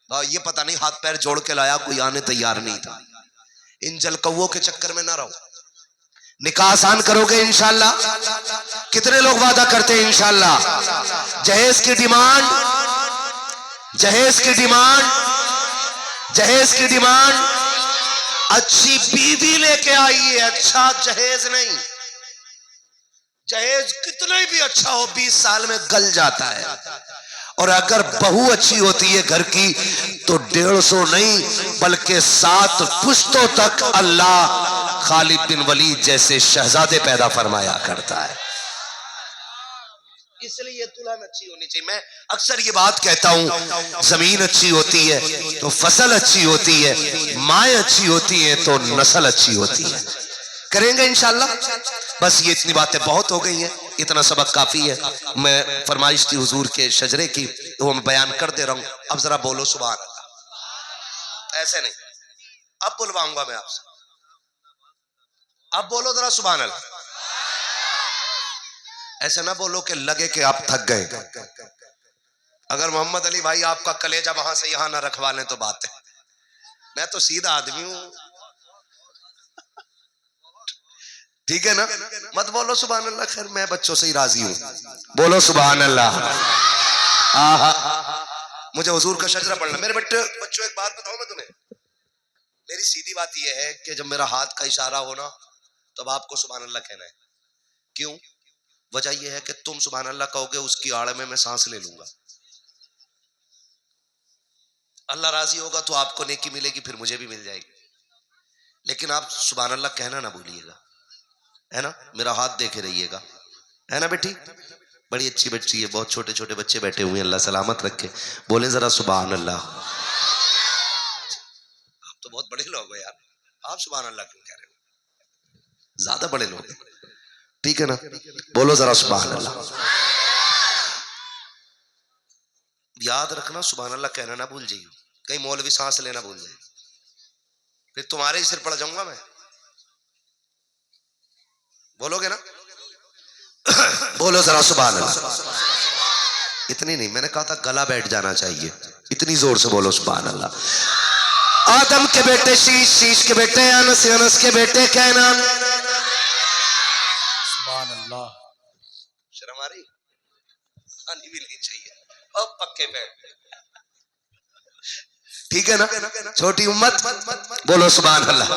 Speaker 1: ये पता नहीं हाथ पैर जोड़ के लाया, कोई आने तैयार नहीं था। इन जलकौओं के चक्कर में ना रहो, निकाह आसान करोगे इंशाल्लाह। कितने लोग वादा करते हैं इंशाल्लाह? जहेज की डिमांड, जहेज की डिमांड, जहेज की डिमांड, अच्छी बीवी लेके आइए, अच्छा जहेज नहीं। जहेज कितना भी अच्छा हो 20 साल में गल जाता है, और अगर बहू अच्छी होती है घर की तो 150 नहीं बल्कि 7 पुश्तों तक अल्लाह खालिद बिन वलीद जैसे शहजादे पैदा फरमाया करता है। इसलिए दुल्हन अच्छी होनी चाहिए। मैं अक्सर ये बात कहता हूं, जमीन अच्छी होती है तो फसल अच्छी होती है, माएँ अच्छी होती हैं तो नस्ल अच्छी होती है। करेंगे इंशाल्लाह। बस ये इतनी बातें बहुत हो गई हैं, इतना सबक काफी है। मैं फरमाइश थी हुजूर के शजरे की, वो मैं बयान कर दे रहा हूं। अब जरा बोलो सुभान अल्लाह। ऐसे नहीं, अब बुलवाऊंगा मैं आपसे, अब बोलो जरा सुभान अल्लाह। ऐसे ना बोलो कि लगे कि आप थक गए। अगर मोहम्मद अली भाई आपका कलेजा वहां से यहां ना रखवा लें तो बात है। मैं तो सीधा आदमी हूं, ठीक है ना? मत बोलो सुभान अल्लाह। खैर मैं बच्चों से ही राजी हूं, बोलो सुभान अल्लाह। मुझे हुजूर का शजरा पढ़ना। मेरे बच्चों एक बात बताऊं मैं तुम्हें, मेरी सीधी बात यह है कि जब मेरा हाथ का इशारा हो ना तब आपको सुभान अल्लाह कहना है। क्यों? वजह यह है कि तुम सुभान अल्लाह कहोगे, उसकी आड़ में मैं सांस ले लूंगा। अल्लाह राजी होगा तो आपको नेकी मिलेगी, फिर मुझे भी मिल जाएगी। लेकिन आप सुभान अल्लाह कहना ना भूलिएगा, है ना? मेरा हाथ देखे रहिएगा, है ना बेटी? बड़ी अच्छी बच्ची है, बहुत छोटे छोटे बच्चे बैठे हुए हैं, अल्लाह सलामत रखे। बोले जरा सुभान अल्लाह। आप तो बहुत बड़े लोग हो यार, आप सुभान अल्लाह क्यों कह रहे हो? ज्यादा बड़े लोग, ठीक है ना? बोलो जरा सुभान अल्लाह। याद रखना सुभान अल्लाह कहना ना भूल जाइए, कहीं मौलवी सांस लेना भूल जाए, फिर तुम्हारे ही सिर पड़ जाऊंगा मैं। बोलोगे ना? बोलो जरा सुभान अल्लाह। इतनी नहीं, मैंने कहा था गला बैठ जाना चाहिए, इतनी जोर से बोलो सुभान अल्लाह। आदम के बेटे शीश, शीश के बेटे अनस, अनस के बेटे कैनान।
Speaker 2: सुभान अल्लाह।
Speaker 1: शर्म आ रही? आनी भी नहीं चाहिए, अब पक्के बैठ, ठीक है ना? छोटी उम्मत, बोलो सुभान अल्लाह।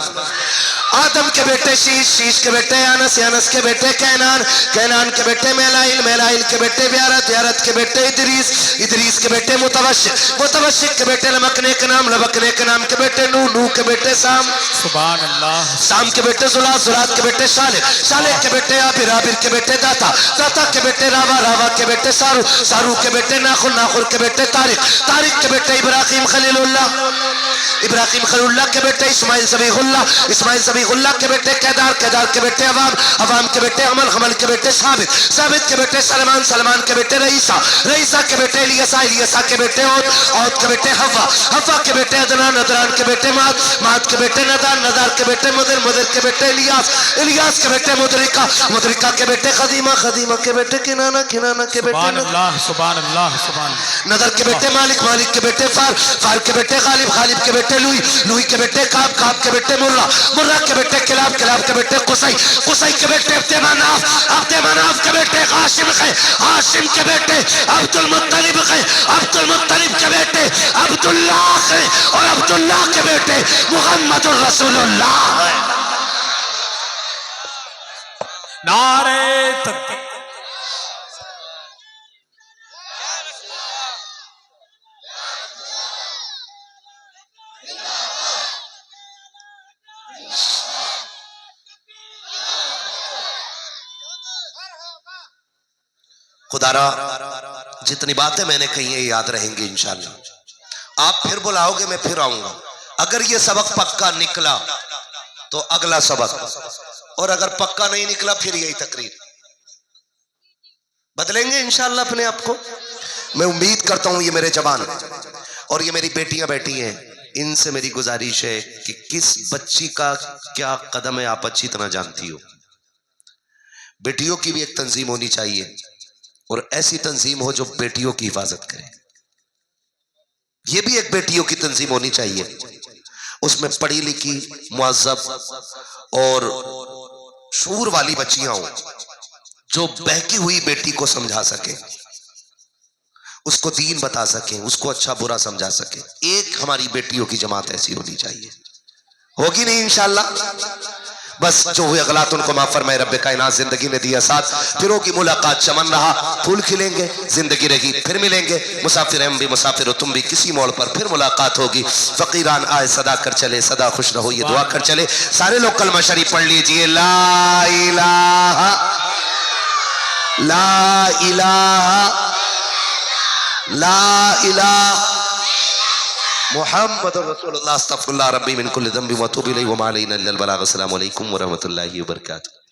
Speaker 1: आदम के बेटे शीश, शीश के बेटे अनस, अनस के बेटे कैनान, कैनान के बेटे मेलाइल, मेलाइल के बेटे ब्यारत, ब्यारत के बेटे इदरीस, इदरीस के बेटे मुतवशिक, मुतवशिक के बेटे लमकने के नाम, लमकने के नाम के बेटे नूह, नूह के बेटे साम,
Speaker 2: सुभान अल्लाह।
Speaker 1: साम के बेटे जुलात, जुलात के बेटे शालिक, शालिक के बेटे आबिर, आबिर के बेटे दाता, दाता के बेटे रावा, रावा के बेटे सारू, सारू के बेटे नाखुर, नाखुर के बेटे तारिक, तारिक के बेटे इब्राहिम खलीलुल्लाह, इब्राहिम खलीलुल्लाह के बेटे इस्माइल ज़बीहुल्लाह, इस्माइल ज़बीहुल्लाह के बेटे केदार, केदार के बेटे अवाम, अवाम के बेटे अमल, अमल के बेटे साबित, साबित के बेटे सलमान, सलमान के बेटे रईसा, रईसा के बेटे इलियसा, इलियसा के बेटे औद, औद के बेटे हवा, हवा के बेटे अदनान, अदनान के बेटे माद, माद के बेटे नदार, नदार के बेटे मुदर, मुदर के बेटे इलियास, इलियास के बेटे मुदरिका, मुदरिका के बेटे खदीमा, खदीमा के बेटे किनाना, किनाना के बेटे
Speaker 2: सुभान अल्लाह, सुभान अल्लाह, सुभान
Speaker 1: नदर के बेटे मालिक, मालिक के बेटे फार, फार के बेटे गालिब, गालिब के बेटे लुई, लुई के बेटे काब, काब के बेटे मुर्रा, मुर्रा के बेटे किलाब, किलाब के बेटे कुसई, कुसई के बेटे अब्दे मनाफ, अब्दे मनाफ के बेटे हाशिम है, हाशिम के बेटे अब्दुल मुत्तलिब है, अब्दुल मुत्तलिब के बेटे अब्दुल्लाह है, और अब्दुल्लाह के बेटे मुहम्मदुर रसूलुल्लाह है।
Speaker 2: नारे तकबीर।
Speaker 1: खुदारा जितनी बातें मैंने कही है याद रहेंगी इंशाल्लाह। आप फिर बुलाओगे मैं फिर आऊंगा। अगर ये सबक पक्का निकला तो अगला सबक, और अगर पक्का नहीं निकला फिर यही तकरीर। बदलेंगे इंशाल्लाह अपने आप को। मैं उम्मीद करता हूं ये मेरे जवान और ये मेरी बेटियां बैठी हैं, इनसे मेरी गुजारिश है कि किस बच्ची का क्या कदम है आप अच्छी तरह जानती हो। बेटियों की भी एक तंजीम होनी चाहिए, और ऐसी तंजीम हो जो बेटियों की हिफाजत करे। ये भी एक बेटियों की तंजीम होनी चाहिए, उसमें पढ़ी लिखी, मुअज़्ज़ब और शूर वाली बच्चियां हों, जो बहकी हुई बेटी को समझा सके, उसको दीन बता सकें, उसको अच्छा बुरा समझा सके। एक हमारी बेटियों की जमात ऐसी होनी चाहिए। होगी नहीं इंशाअल्लाह। बस जो हुए गलत उनको माफ फरमाए रब्बे कायनात। जिंदगी ने दिया साथ, फिर होगी मुलाकात, चमन रहा, फूल खिलेंगे, जिंदगी रहेगी, फिर मिलेंगे। मुसाफिर हम भी मुसाफिर हो तुम भी, किसी मोड़ पर फिर मुलाकात होगी। फकीरान आए सदा कर चले, सदा खुश रहो, ये दुआ कर चले। सारे लोग कलमा शरीफ पढ़ लीजिए। ला इलाहा ला इलाहा ला इलाहा मुहम्मद रसूलुल्लाह। अस्तगफिरुल्लाह रब्बी मिन कुल्लि ज़ंबि व अतूबु इलैहि व मा अलैना इल्लल बलाग। अस्सलामु अलैकुम व रहमतुल्लाहि व बरकातुहू।